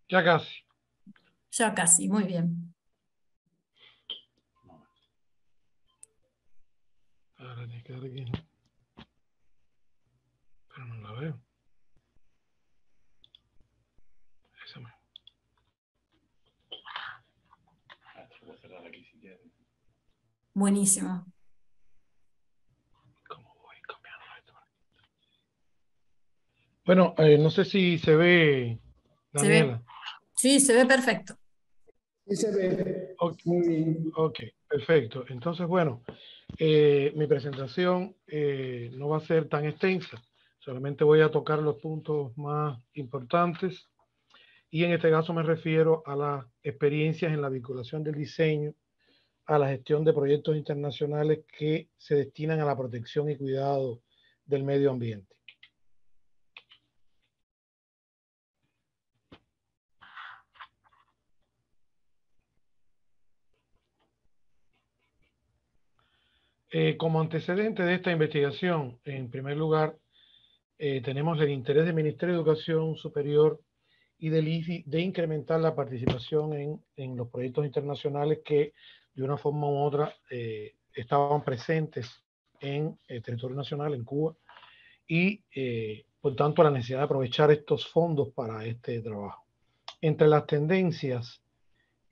Ya casi. Ya casi, muy bien. Ahora tiene que dar aquí, ¿no? Pero no la veo. Esa me... Voy a cerrar aquí si quieres. Buenísimo. ¿Cómo voy cambiando esto? Bueno, no sé si se ve, Daniela. Sí, se ve perfecto. Sí se ve. Okay. Muy bien. Ok, perfecto. Entonces, bueno, mi presentación no va a ser tan extensa. Solamente voy a tocar los puntos más importantes y en este caso me refiero a las experiencias en la vinculación del diseño a la gestión de proyectos internacionales que se destinan a la protección y cuidado del medio ambiente. Como antecedente de esta investigación, en primer lugar, tenemos el interés del Ministerio de Educación Superior y del IFI de incrementar la participación en los proyectos internacionales que de una forma u otra estaban presentes en el territorio nacional, en Cuba, y por tanto la necesidad de aprovechar estos fondos para este trabajo. Entre las tendencias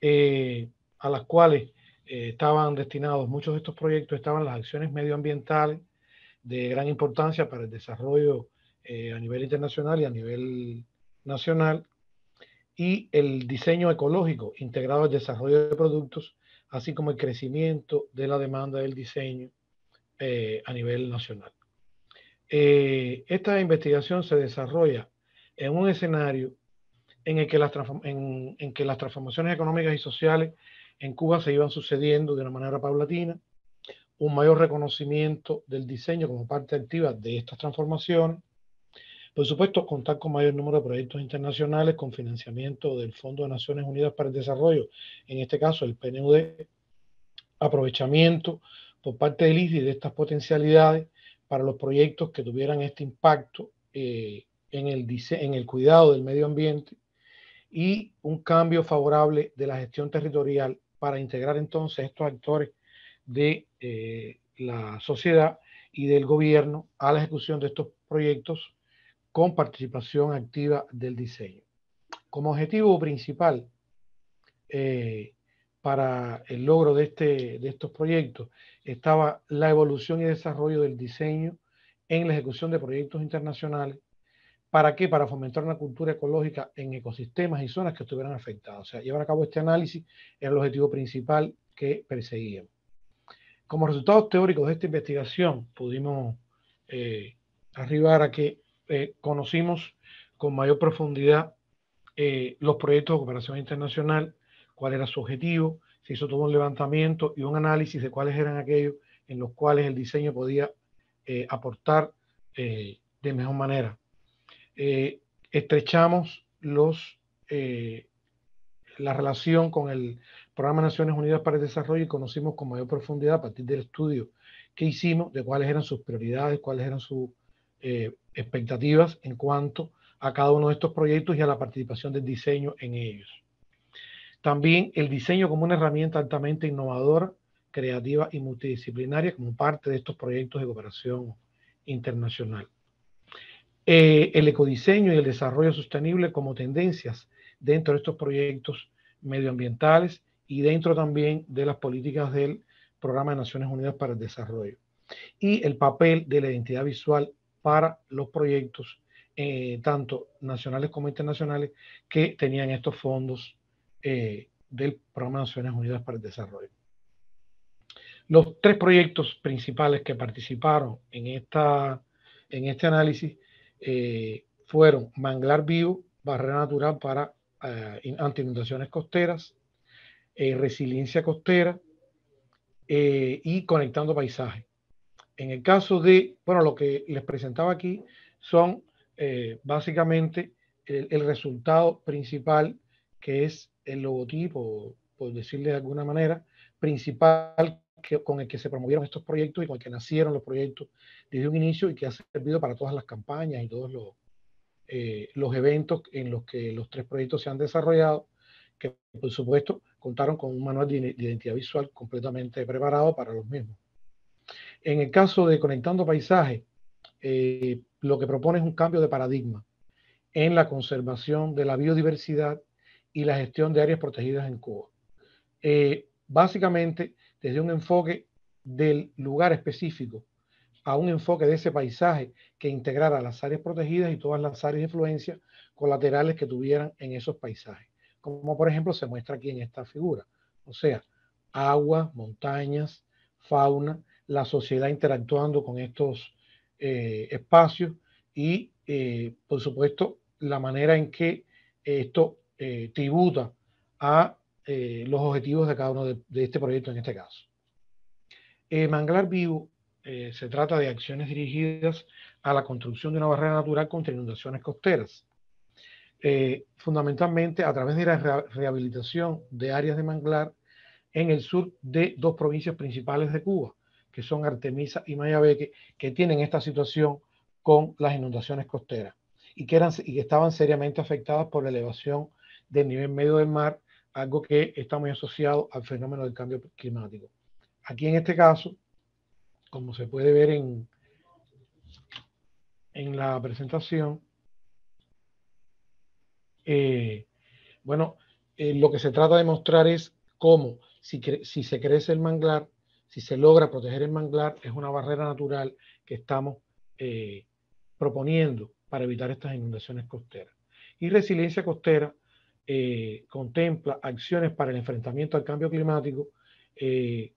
a las cuales estaban destinados muchos de estos proyectos estaban las acciones medioambientales de gran importancia para el desarrollo a nivel internacional y a nivel nacional, y el diseño ecológico integrado al desarrollo de productos, así como el crecimiento de la demanda del diseño a nivel nacional. Esta investigación se desarrolla en un escenario en el que las transformaciones económicas y sociales en Cuba se iban sucediendo de una manera paulatina, un mayor reconocimiento del diseño como parte activa de estas transformaciones. Por supuesto, contar con mayor número de proyectos internacionales con financiamiento del Fondo de Naciones Unidas para el Desarrollo, en este caso el PNUD, aprovechamiento por parte del IFI de estas potencialidades para los proyectos que tuvieran este impacto en el cuidado del medio ambiente, y un cambio favorable de la gestión territorial para integrar entonces estos actores de la sociedad y del gobierno a la ejecución de estos proyectos con participación activa del diseño. Como objetivo principal para el logro de estos proyectos estaba la evolución y desarrollo del diseño en la ejecución de proyectos internacionales. ¿Para qué? Para fomentar una cultura ecológica en ecosistemas y zonas que estuvieran afectadas. O sea, llevar a cabo este análisis era el objetivo principal que perseguíamos. Como resultados teóricos de esta investigación, pudimos arribar a que conocimos con mayor profundidad los proyectos de cooperación internacional, cuál era su objetivo, se hizo todo un levantamiento y un análisis de cuáles eran aquellos en los cuales el diseño podía aportar de mejor manera. Estrechamos la relación con el Programa de Naciones Unidas para el Desarrollo y conocimos con mayor profundidad a partir del estudio que hicimos de cuáles eran sus prioridades, cuáles eran sus expectativas en cuanto a cada uno de estos proyectos y a la participación del diseño en ellos. También el diseño como una herramienta altamente innovadora, creativa y multidisciplinaria como parte de estos proyectos de cooperación internacional. El ecodiseño y el desarrollo sostenible como tendencias dentro de estos proyectos medioambientales y dentro también de las políticas del Programa de Naciones Unidas para el Desarrollo. Y el papel de la identidad visual para los proyectos, tanto nacionales como internacionales, que tenían estos fondos del Programa de Naciones Unidas para el Desarrollo. Los tres proyectos principales que participaron en este análisis fueron Manglar Vivo, Barrera Natural para anti-inundaciones costeras, Resiliencia Costera y Conectando Paisajes. En el caso de, bueno, lo que les presentaba aquí son básicamente el resultado principal, que es el logotipo, por decirle de alguna manera, principal con el que se promovieron estos proyectos y con el que nacieron los proyectos desde un inicio y que ha servido para todas las campañas y todos los eventos en los que los tres proyectos se han desarrollado, que por supuesto contaron con un manual de identidad visual completamente preparado para los mismos. En el caso de Conectando Paisajes, lo que propone es un cambio de paradigma en la conservación de la biodiversidad y la gestión de áreas protegidas en Cuba. Básicamente, desde un enfoque del lugar específico a un enfoque de ese paisaje que integrara las áreas protegidas y todas las áreas de influencia colaterales que tuvieran en esos paisajes, como por ejemplo se muestra aquí en esta figura, o sea, agua, montañas, fauna, la sociedad interactuando con estos espacios y, por supuesto, la manera en que esto tributa a los objetivos de cada uno de este proyecto en este caso. Manglar Vivo se trata de acciones dirigidas a la construcción de una barrera natural contra inundaciones costeras, fundamentalmente a través de la rehabilitación de áreas de manglar en el sur de dos provincias principales de Cuba, que son Artemisa y Mayabeque, que tienen esta situación con las inundaciones costeras y que estaban seriamente afectadas por la elevación del nivel medio del mar, algo que está muy asociado al fenómeno del cambio climático. Aquí en este caso, como se puede ver en la presentación, lo que se trata de mostrar es cómo si se crece el manglar, si se logra proteger el manglar, es una barrera natural que estamos proponiendo para evitar estas inundaciones costeras. Y Resiliencia Costera contempla acciones para el enfrentamiento al cambio climático,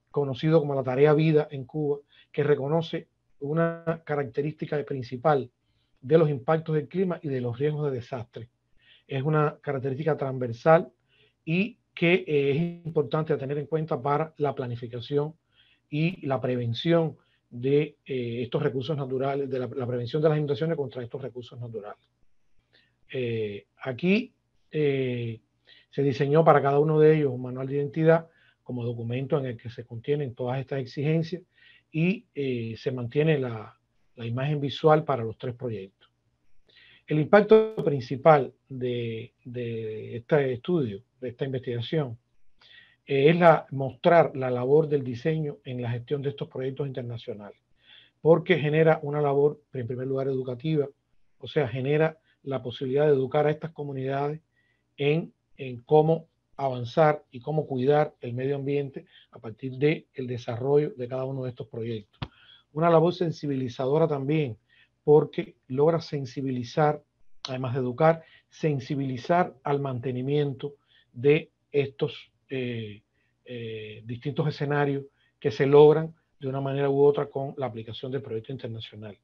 conocido como la Tarea Vida en Cuba, que reconoce una característica principal de los impactos del clima y de los riesgos de desastre. Es una característica transversal y que es importante a tener en cuenta para la planificación y la prevención de estos recursos naturales, de la prevención de las inundaciones contra estos recursos naturales. Aquí se diseñó para cada uno de ellos un manual de identidad como documento en el que se contienen todas estas exigencias y se mantiene la imagen visual para los tres proyectos. El impacto principal de este estudio, de esta investigación, es mostrar la labor del diseño en la gestión de estos proyectos internacionales, porque genera una labor, en primer lugar, educativa, o sea, genera la posibilidad de educar a estas comunidades en cómo avanzar y cómo cuidar el medio ambiente a partir del desarrollo de cada uno de estos proyectos. Una labor sensibilizadora también, porque logra sensibilizar, además de educar, sensibilizar al mantenimiento de estos distintos escenarios que se logran de una manera u otra con la aplicación del proyecto internacional.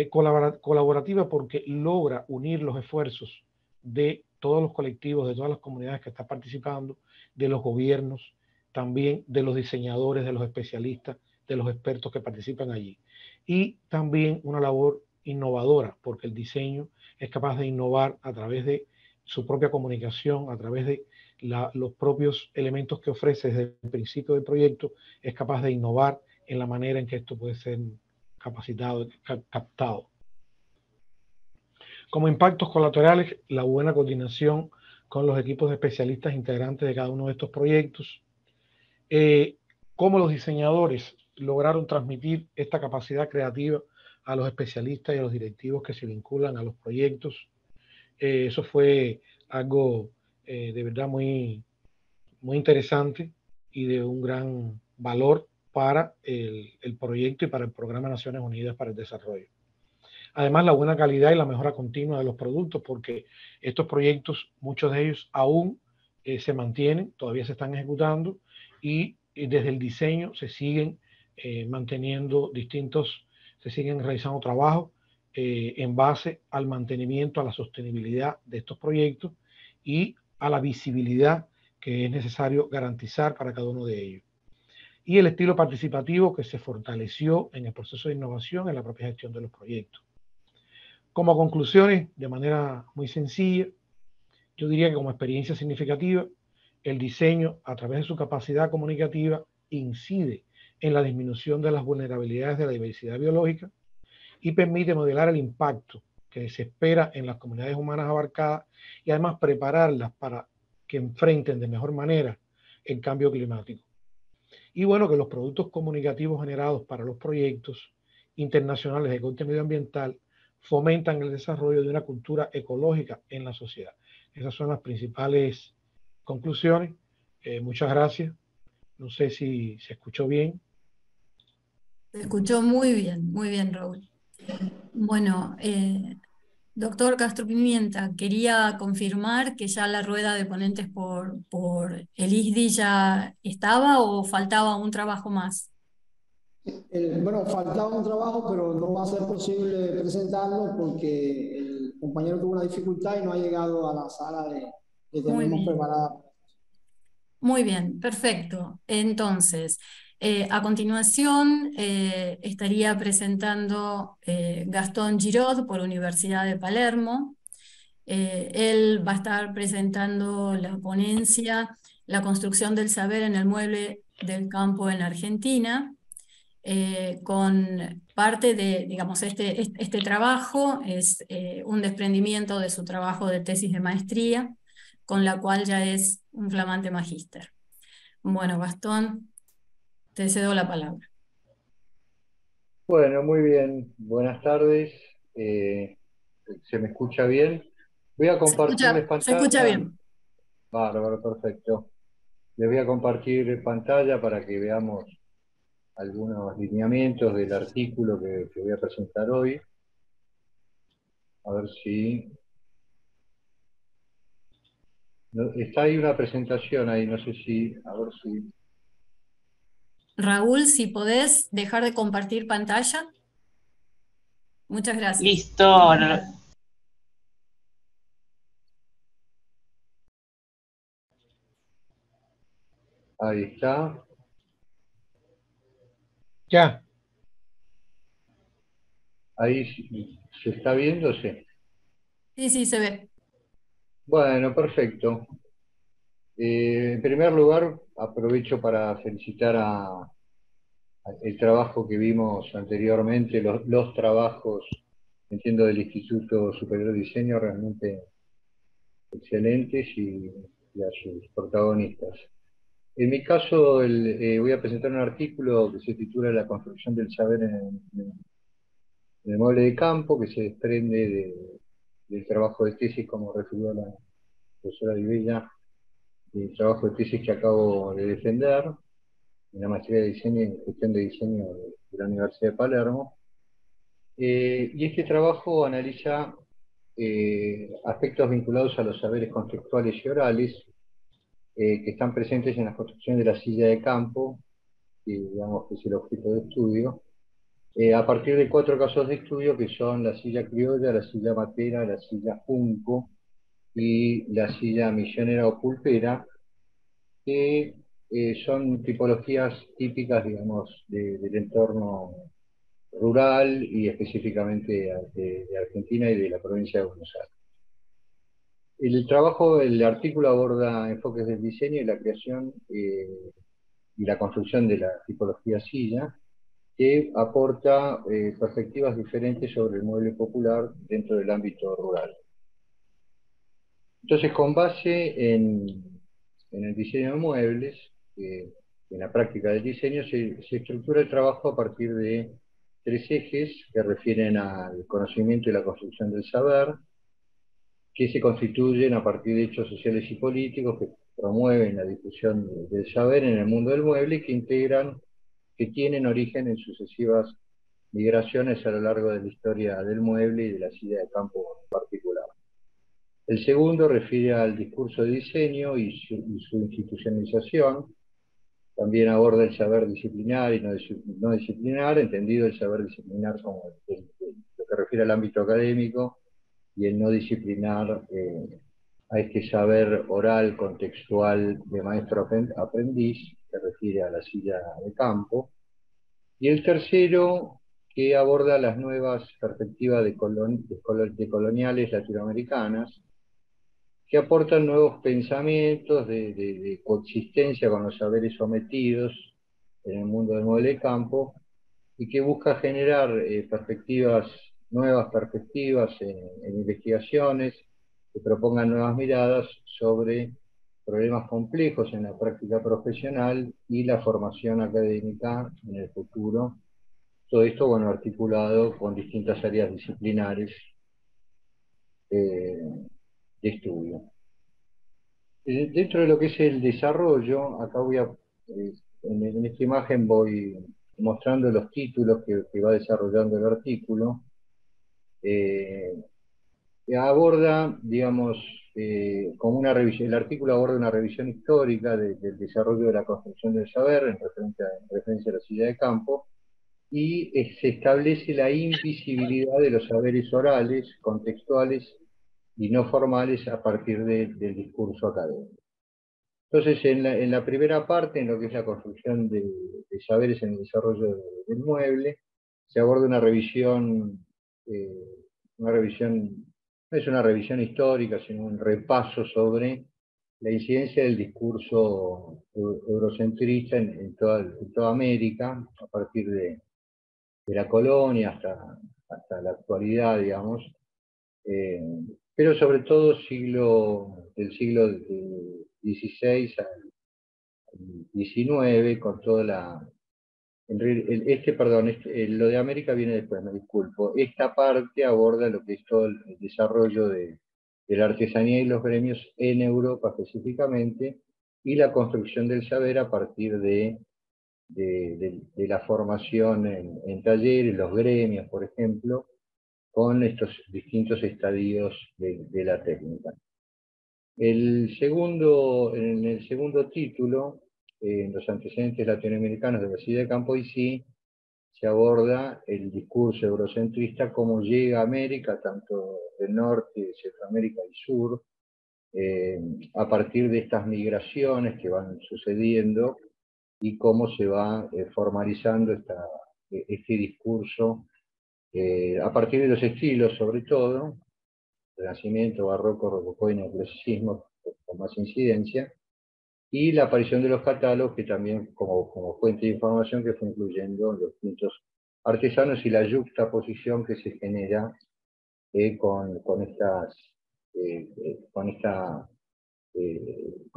Colaborativa porque logra unir los esfuerzos de todos los colectivos, de todas las comunidades que están participando, de los gobiernos, también de los diseñadores, de los especialistas, de los expertos que participan allí. Y también una labor innovadora, porque el diseño es capaz de innovar a través de su propia comunicación, a través de los propios elementos que ofrece desde el principio del proyecto, es capaz de innovar en la manera en que esto puede ser capacitado, captado. Como impactos colaterales, la buena coordinación con los equipos de especialistas integrantes de cada uno de estos proyectos, cómo los diseñadores lograron transmitir esta capacidad creativa a los especialistas y a los directivos que se vinculan a los proyectos. Eso fue algo de verdad muy interesante y de un gran valor para el proyecto y para el Programa Naciones Unidas para el Desarrollo. Además, la buena calidad y la mejora continua de los productos, porque estos proyectos, muchos de ellos aún se mantienen, todavía se están ejecutando y desde el diseño se siguen manteniendo se siguen realizando trabajos en base al mantenimiento, a la sostenibilidad de estos proyectos y a la visibilidad que es necesario garantizar para cada uno de ellos. Y el estilo participativo que se fortaleció en el proceso de innovación en la propia gestión de los proyectos. Como conclusiones, de manera muy sencilla, yo diría que como experiencia significativa, el diseño, a través de su capacidad comunicativa, incide en la disminución de las vulnerabilidades de la diversidad biológica y permite modelar el impacto que se espera en las comunidades humanas abarcadas y además prepararlas para que enfrenten de mejor manera el cambio climático. Y bueno, que los productos comunicativos generados para los proyectos internacionales de corte medioambiental fomentan el desarrollo de una cultura ecológica en la sociedad. Esas son las principales conclusiones. Muchas gracias. No sé si se escuchó bien. Se escuchó muy bien, Raúl. Bueno, doctor Castro Pimienta, quería confirmar que ya la rueda de ponentes por el ISDI ya estaba o faltaba un trabajo más. Bueno, faltaba un trabajo, pero no va a ser posible presentarlo porque el compañero tuvo una dificultad y no ha llegado a la sala que tenemos preparada. Muy bien, perfecto. Entonces, a continuación estaría presentando Gastón Giraud por Universidad de Palermo. Él va a estar presentando la ponencia La construcción del saber en el mueble del campo en Argentina, con parte de, digamos, este trabajo es un desprendimiento de su trabajo de tesis de maestría, con la cual ya es un flamante magíster. Bueno, Gastón, te cedo la palabra. Bueno, muy bien. Buenas tardes. ¿Se me escucha bien? Voy a compartirles pantalla. Se escucha bien. Bárbaro, perfecto. Les voy a compartir pantalla para que veamos algunos lineamientos del artículo que voy a presentar hoy. A ver si... Está ahí una presentación ahí, no sé si... A ver si... Raúl, si podés dejar de compartir pantalla. Muchas gracias. Listo. Ahí está. Ya. Ahí se está viendo, sí. Sí, se ve. Bueno, perfecto. En primer lugar, aprovecho para felicitar el trabajo que vimos anteriormente, los trabajos, entiendo, del Instituto Superior de Diseño, realmente excelentes y a sus protagonistas. En mi caso, voy a presentar un artículo que se titula La construcción del saber en el mueble de campo, que se desprende del trabajo de tesis, como refirió la profesora Divella, el trabajo de tesis que acabo de defender en la maestría de diseño y en gestión de diseño de la Universidad de Palermo. Y este trabajo analiza aspectos vinculados a los saberes conceptuales y orales que están presentes en la construcción de la silla de campo digamos que es el objeto de estudio, a partir de 4 casos de estudio que son la silla criolla, la silla matera, la silla junco y la silla misionera o pulpera, que son tipologías típicas, digamos, del entorno rural y específicamente de Argentina y de la provincia de Buenos Aires. El artículo aborda enfoques del diseño y la creación y la construcción de la tipología silla, que aporta perspectivas diferentes sobre el mueble popular dentro del ámbito rural. Entonces, con base en el diseño de muebles, en la práctica del diseño, se estructura el trabajo a partir de 3 ejes que refieren al conocimiento y la construcción del saber, que se constituyen a partir de hechos sociales y políticos que promueven la difusión del saber en el mundo del mueble y que tienen origen en sucesivas migraciones a lo largo de la historia del mueble y de la silla de campo en particular. El segundo refiere al discurso de diseño y su institucionalización. También aborda el saber disciplinar y no disciplinar, entendido el saber disciplinar como lo que refiere al ámbito académico, y el no disciplinar a este saber oral, contextual, de maestro-aprendiz, que refiere a la silla de campo. Y el tercero, que aborda las nuevas perspectivas de coloniales latinoamericanas, que aportan nuevos pensamientos de coexistencia con los saberes sometidos en el mundo del mueble de campo, y que busca generar nuevas perspectivas en investigaciones que propongan nuevas miradas sobre problemas complejos en la práctica profesional y la formación académica en el futuro. Todo esto, bueno, articulado con distintas áreas disciplinares de estudio. Dentro de lo que es el desarrollo, acá en esta imagen voy mostrando los títulos que va desarrollando el artículo. Aborda, digamos, como una revisión, el artículo aborda una revisión histórica del desarrollo de la construcción del saber en referencia a la silla de campo, y se establece la invisibilidad de los saberes orales, contextuales y no formales a partir del discurso académico. Entonces, en la primera parte, en lo que es la construcción de saberes en el desarrollo del mueble, se aborda una revisión, no es una revisión histórica, sino un repaso sobre la incidencia del discurso eurocentrista en toda América, a partir de la colonia hasta la actualidad, digamos, pero sobre todo del siglo XVI al XIX, con toda lo de América viene después, me disculpo. Esta parte aborda lo que es todo el desarrollo de la artesanía y los gremios en Europa específicamente, y la construcción del saber a partir de la formación en talleres, los gremios, por ejemplo, con estos distintos estadios de la técnica. En el segundo título, en los antecedentes latinoamericanos de la silla de campo, y sí se aborda el discurso eurocentrista, cómo llega a América, tanto del norte, Centroamérica y sur, a partir de estas migraciones que van sucediendo, y cómo se va formalizando este discurso a partir de los estilos, sobre todo, Renacimiento, Barroco, Rococó y Neoclasicismo, con más incidencia, y la aparición de los catálogos, que también como fuente de información que fue incluyendo los distintos artesanos, y la yuxtaposición que se genera con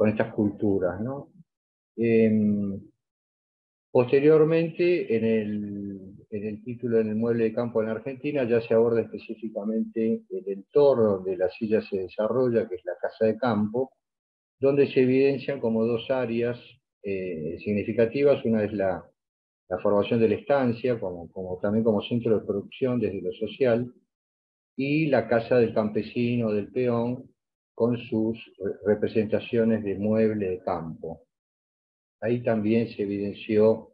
estas culturas, ¿no? Posteriormente, en el título en el mueble de campo en Argentina, ya se aborda específicamente el entorno donde la silla se desarrolla, que es la casa de campo, donde se evidencian como 2 áreas significativas. Una es la formación de la estancia, también como centro de producción desde lo social, y la casa del campesino, del peón, con sus representaciones de mueble de campo. Ahí también se evidenció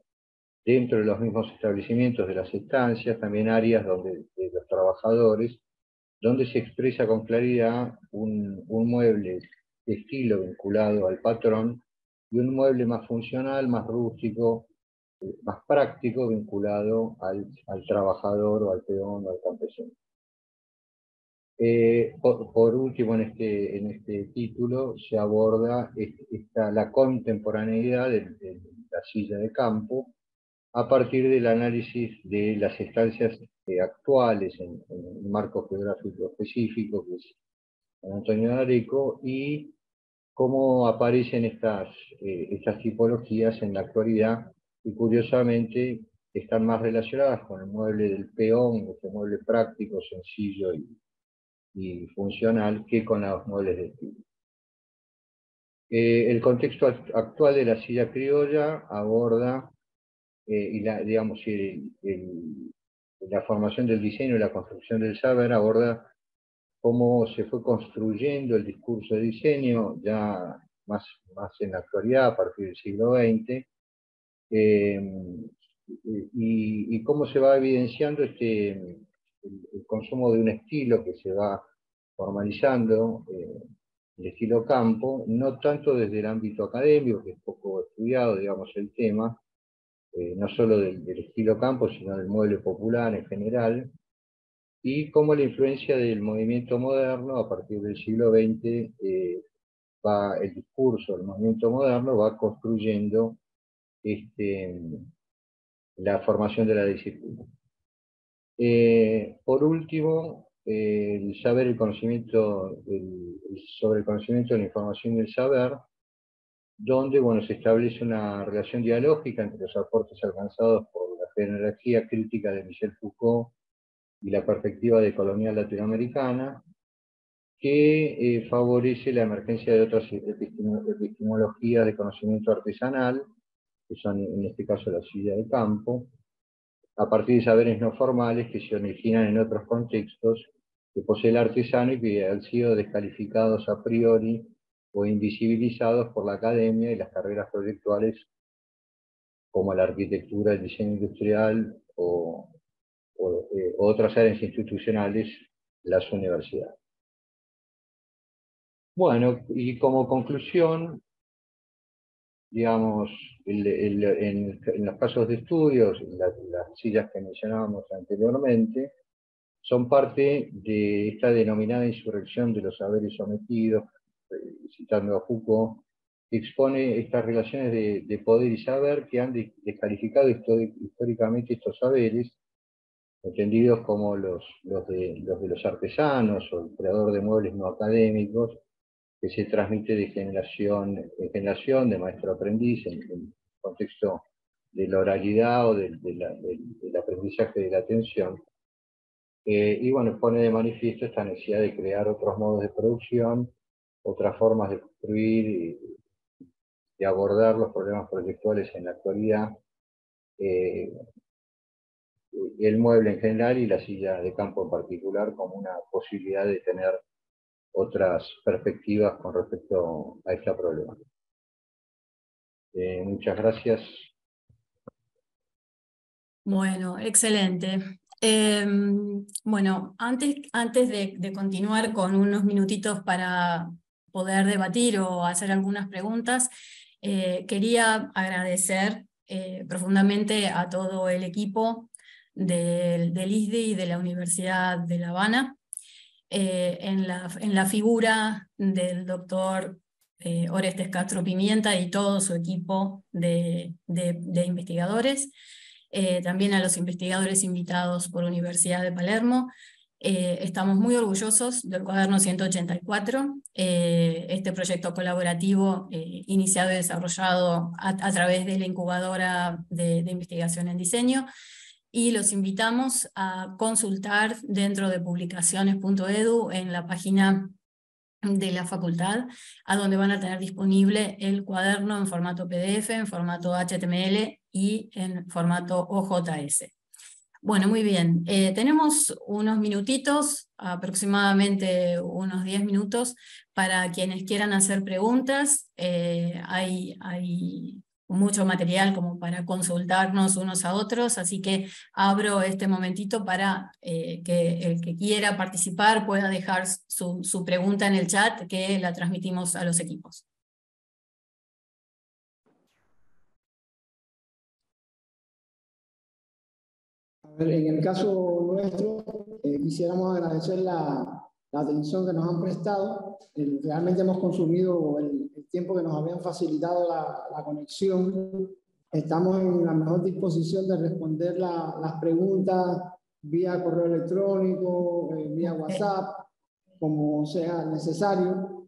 dentro de los mismos establecimientos de las estancias, también áreas de los trabajadores, donde se expresa con claridad un mueble de estilo vinculado al patrón y un mueble más funcional, más rústico, más práctico, vinculado al trabajador o al peón o al campesino. Por último, en este título se aborda la contemporaneidad de la silla de campo a partir del análisis de las estancias actuales en un marco geográfico específico, que es San Antonio de Areco, y cómo aparecen estas tipologías en la actualidad, y curiosamente están más relacionadas con el mueble del peón, este mueble práctico, sencillo y funcional, que con los muebles de estilo. El contexto actual de la silla criolla aborda la formación del diseño y la construcción del saber, aborda cómo se fue construyendo el discurso de diseño ya más en la actualidad, a partir del siglo XX, y cómo se va evidenciando el consumo de un estilo que se va formalizando, el estilo campo, no tanto desde el ámbito académico, que es poco estudiado, digamos, el tema, no solo del estilo campo, sino del mueble popular en general, y cómo la influencia del movimiento moderno a partir del siglo XX, el discurso del movimiento moderno va construyendo la formación de la disciplina. Por último, el saber, el conocimiento, sobre el conocimiento de la información y el saber, donde se establece una relación dialógica entre los aportes alcanzados por la genealogía crítica de Michel Foucault y la perspectiva decolonial latinoamericana, que favorece la emergencia de otras epistemologías de conocimiento artesanal, que son en este caso la silla de campo, a partir de saberes no formales que se originan en otros contextos que posee el artesano y que han sido descalificados a priori o invisibilizados por la academia y las carreras proyectuales como la arquitectura, el diseño industrial o otras áreas institucionales, las universidades. Bueno, y como conclusión, digamos, en los casos de estudios, las sillas que mencionábamos anteriormente, son parte de esta denominada insurrección de los saberes sometidos, citando a Foucault, que expone estas relaciones de poder y saber que han descalificado históricamente estos saberes, entendidos como los de los artesanos o el creador de muebles no académicos, que se transmite de generación en generación, de maestro a aprendiz, en el contexto de la oralidad o del aprendizaje de la atención. Y pone de manifiesto esta necesidad de crear otros modos de producción, otras formas de construir y de abordar los problemas proyectuales en la actualidad, el mueble en general y la silla de campo en particular, como una posibilidad de tener otras perspectivas con respecto a esta problemática. Muchas gracias. Bueno, excelente. Antes de continuar con unos minutitos para poder debatir o hacer algunas preguntas, quería agradecer profundamente a todo el equipo del ISDI y de la Universidad de La Habana, en la figura del doctor Orestes Castro Pimienta y todo su equipo de investigadores, también a los investigadores invitados por Universidad de Palermo. Estamos muy orgullosos del cuaderno 184, este proyecto colaborativo iniciado y desarrollado a través de la incubadora de investigación en diseño, y los invitamos a consultar dentro de publicaciones.edu en la página de la facultad, a donde van a tener disponible el cuaderno en formato PDF, en formato HTML y en formato OJS. Bueno, muy bien. Tenemos unos minutitos, aproximadamente unos 10 minutos, para quienes quieran hacer preguntas. Hay mucho material como para consultarnos unos a otros, así que abro este momentito para que el que quiera participar pueda dejar su pregunta en el chat, que la transmitimos a los equipos. A ver, en el caso nuestro, quisiéramos agradecer la atención que nos han prestado. Realmente hemos consumido el tiempo que nos habían facilitado la conexión. Estamos en la mejor disposición de responder las preguntas vía correo electrónico, vía WhatsApp, como sea necesario,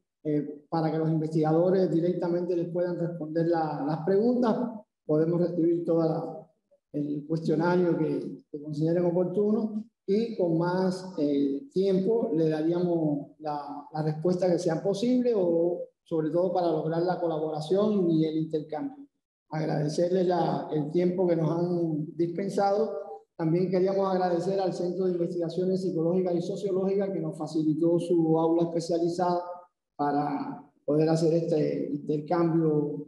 para que los investigadores directamente les puedan responder las preguntas. Podemos recibir todo el cuestionario que consideren oportuno, y con más tiempo le daríamos la respuesta que sea posible, o sobre todo para lograr la colaboración y el intercambio. Agradecerles el tiempo que nos han dispensado. También queríamos agradecer al Centro de Investigaciones Psicológicas y Sociológicas, que nos facilitó su aula especializada para poder hacer este intercambio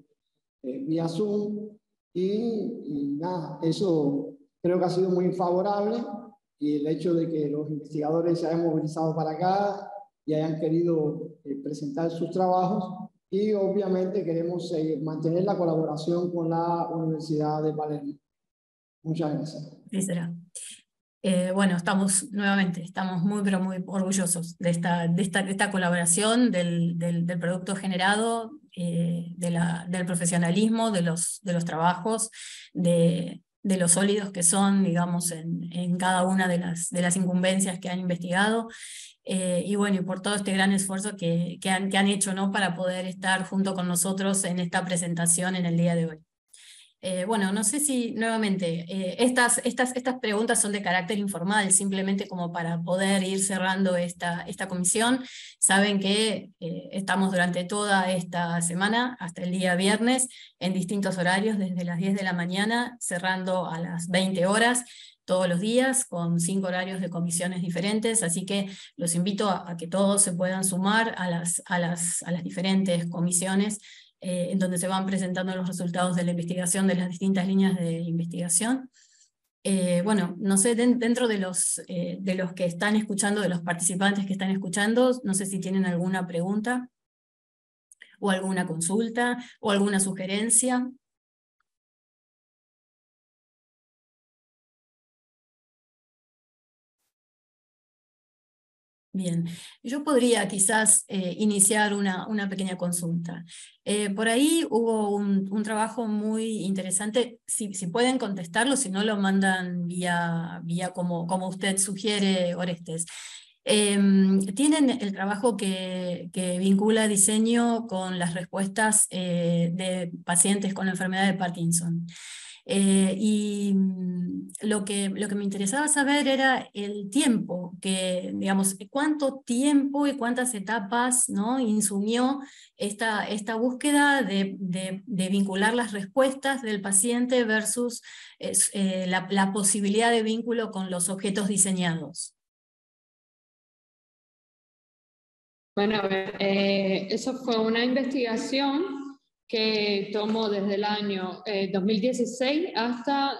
vía Zoom. Y nada, eso creo que ha sido muy favorable, y el hecho de que los investigadores se hayan movilizado para acá y hayan querido presentar sus trabajos, y obviamente queremos mantener la colaboración con la Universidad de Palermo. Muchas gracias. Sí, será. Bueno, estamos muy, pero muy orgullosos de esta colaboración, del producto generado, del profesionalismo, de los trabajos, de los sólidos que son, digamos, en cada una de las incumbencias que han investigado, y bueno, y por todo este gran esfuerzo que han hecho, ¿no?, para poder estar junto con nosotros en esta presentación en el día de hoy. Bueno, no sé si nuevamente estas preguntas son de carácter informal, simplemente como para poder ir cerrando esta comisión. Saben que estamos durante toda esta semana, hasta el día viernes, en distintos horarios, desde las 10 de la mañana, cerrando a las 20 horas, todos los días, con 5 horarios de comisiones diferentes, así que los invito a que todos se puedan sumar a las diferentes comisiones, en donde se van presentando los resultados de la investigación de las distintas líneas de investigación. Bueno, no sé, dentro de los que están escuchando, de los participantes que están escuchando, no sé si tienen alguna pregunta, o alguna consulta, o alguna sugerencia. Bien, yo podría quizás iniciar una pequeña consulta. Por ahí hubo un trabajo muy interesante, si pueden contestarlo, si no lo mandan vía como usted sugiere, Orestes. Tienen el trabajo que vincula diseño con las respuestas de pacientes con la enfermedad de Parkinson. Y lo que me interesaba saber era el tiempo, digamos, cuánto tiempo y cuántas etapas, ¿no?, insumió esta búsqueda de vincular las respuestas del paciente versus la posibilidad de vínculo con los objetos diseñados. Bueno, a ver, eso fue una investigación que tomó desde el año 2016 hasta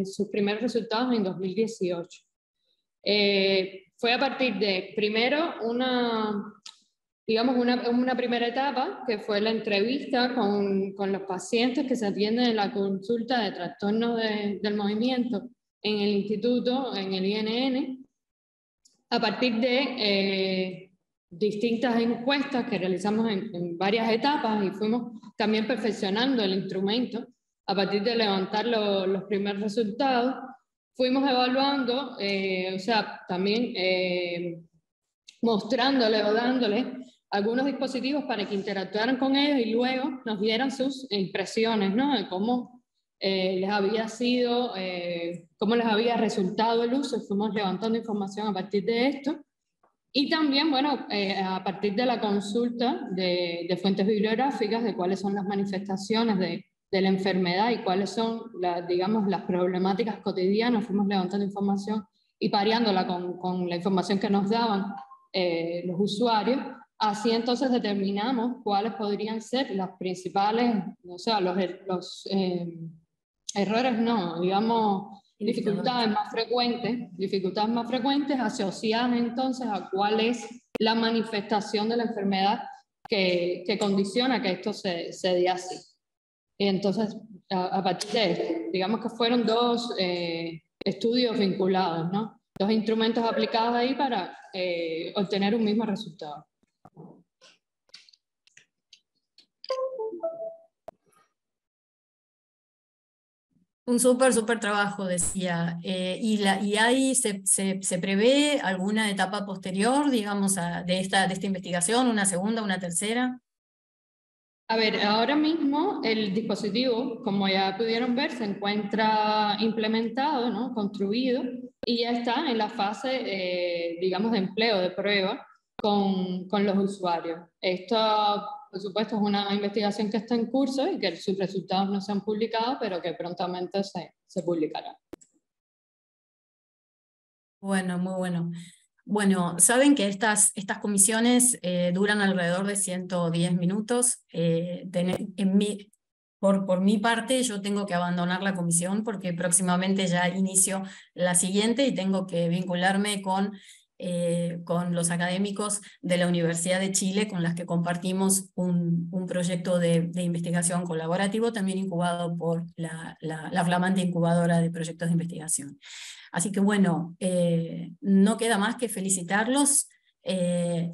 sus primeros resultados en 2018. Fue a partir de, primero, una primera etapa, que fue la entrevista con los pacientes que se atienden en la consulta de trastornos del movimiento en el instituto, en el INN, a partir de distintas encuestas que realizamos en varias etapas, y fuimos también perfeccionando el instrumento. A partir de levantar los primeros resultados, fuimos evaluando, también mostrándole o dándole algunos dispositivos para que interactuaran con ellos y luego nos dieran sus impresiones, ¿no?, de cómo les había sido, cómo les había resultado el uso. Fuimos levantando información a partir de esto. Y también, bueno, a partir de la consulta de fuentes bibliográficas, de cuáles son las manifestaciones de la enfermedad y cuáles son, las problemáticas cotidianas, fuimos levantando información y pareándola con la información que nos daban los usuarios, así entonces determinamos cuáles podrían ser las principales, o sea, los errores no, digamos, dificultades más frecuentes asociadas entonces a cuál es la manifestación de la enfermedad que condiciona que esto se dé así. Y entonces, a partir de esto, digamos que fueron dos estudios vinculados, ¿no? Dos instrumentos aplicados ahí para obtener un mismo resultado. Un súper trabajo, decía. ¿Y ahí se prevé alguna etapa posterior, digamos, de esta investigación, una segunda, una tercera? A ver, ahora mismo el dispositivo, como ya pudieron ver, se encuentra implementado, ¿no? Construido, y ya está en la fase, digamos, de empleo, de prueba con los usuarios. Esto, por supuesto, es una investigación que está en curso y que sus resultados no se han publicado, pero que prontamente se publicará. Bueno, muy bueno. Bueno, saben que estas comisiones duran alrededor de 110 minutos. Por mi parte, yo tengo que abandonar la comisión porque próximamente ya inicio la siguiente y tengo que vincularme con los académicos de la Universidad de Chile, con las que compartimos un proyecto de investigación colaborativo, también incubado por la flamante incubadora de proyectos de investigación. Así que bueno, no queda más que felicitarlos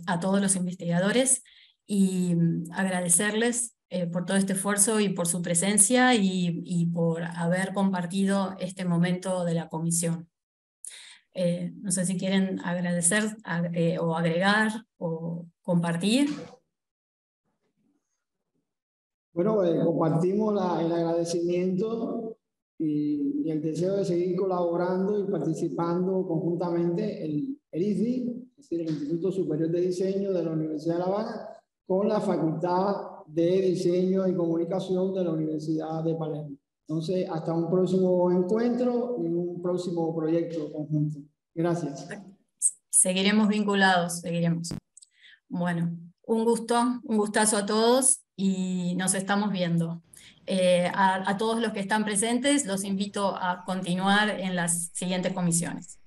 a todos los investigadores y agradecerles por todo este esfuerzo y por su presencia y por haber compartido este momento de la comisión. No sé si quieren agradecer o agregar o compartir. Bueno, compartimos el agradecimiento y el deseo de seguir colaborando y participando conjuntamente el ISDI, es decir, el Instituto Superior de Diseño de la Universidad de La Habana, con la Facultad de Diseño y Comunicación de la Universidad de Palermo. Entonces, hasta un próximo encuentro y un próximo proyecto conjunto. Gracias. Seguiremos vinculados, seguiremos. Bueno, un gustazo a todos y nos estamos viendo. A todos los que están presentes los invito a continuar en las siguientes comisiones.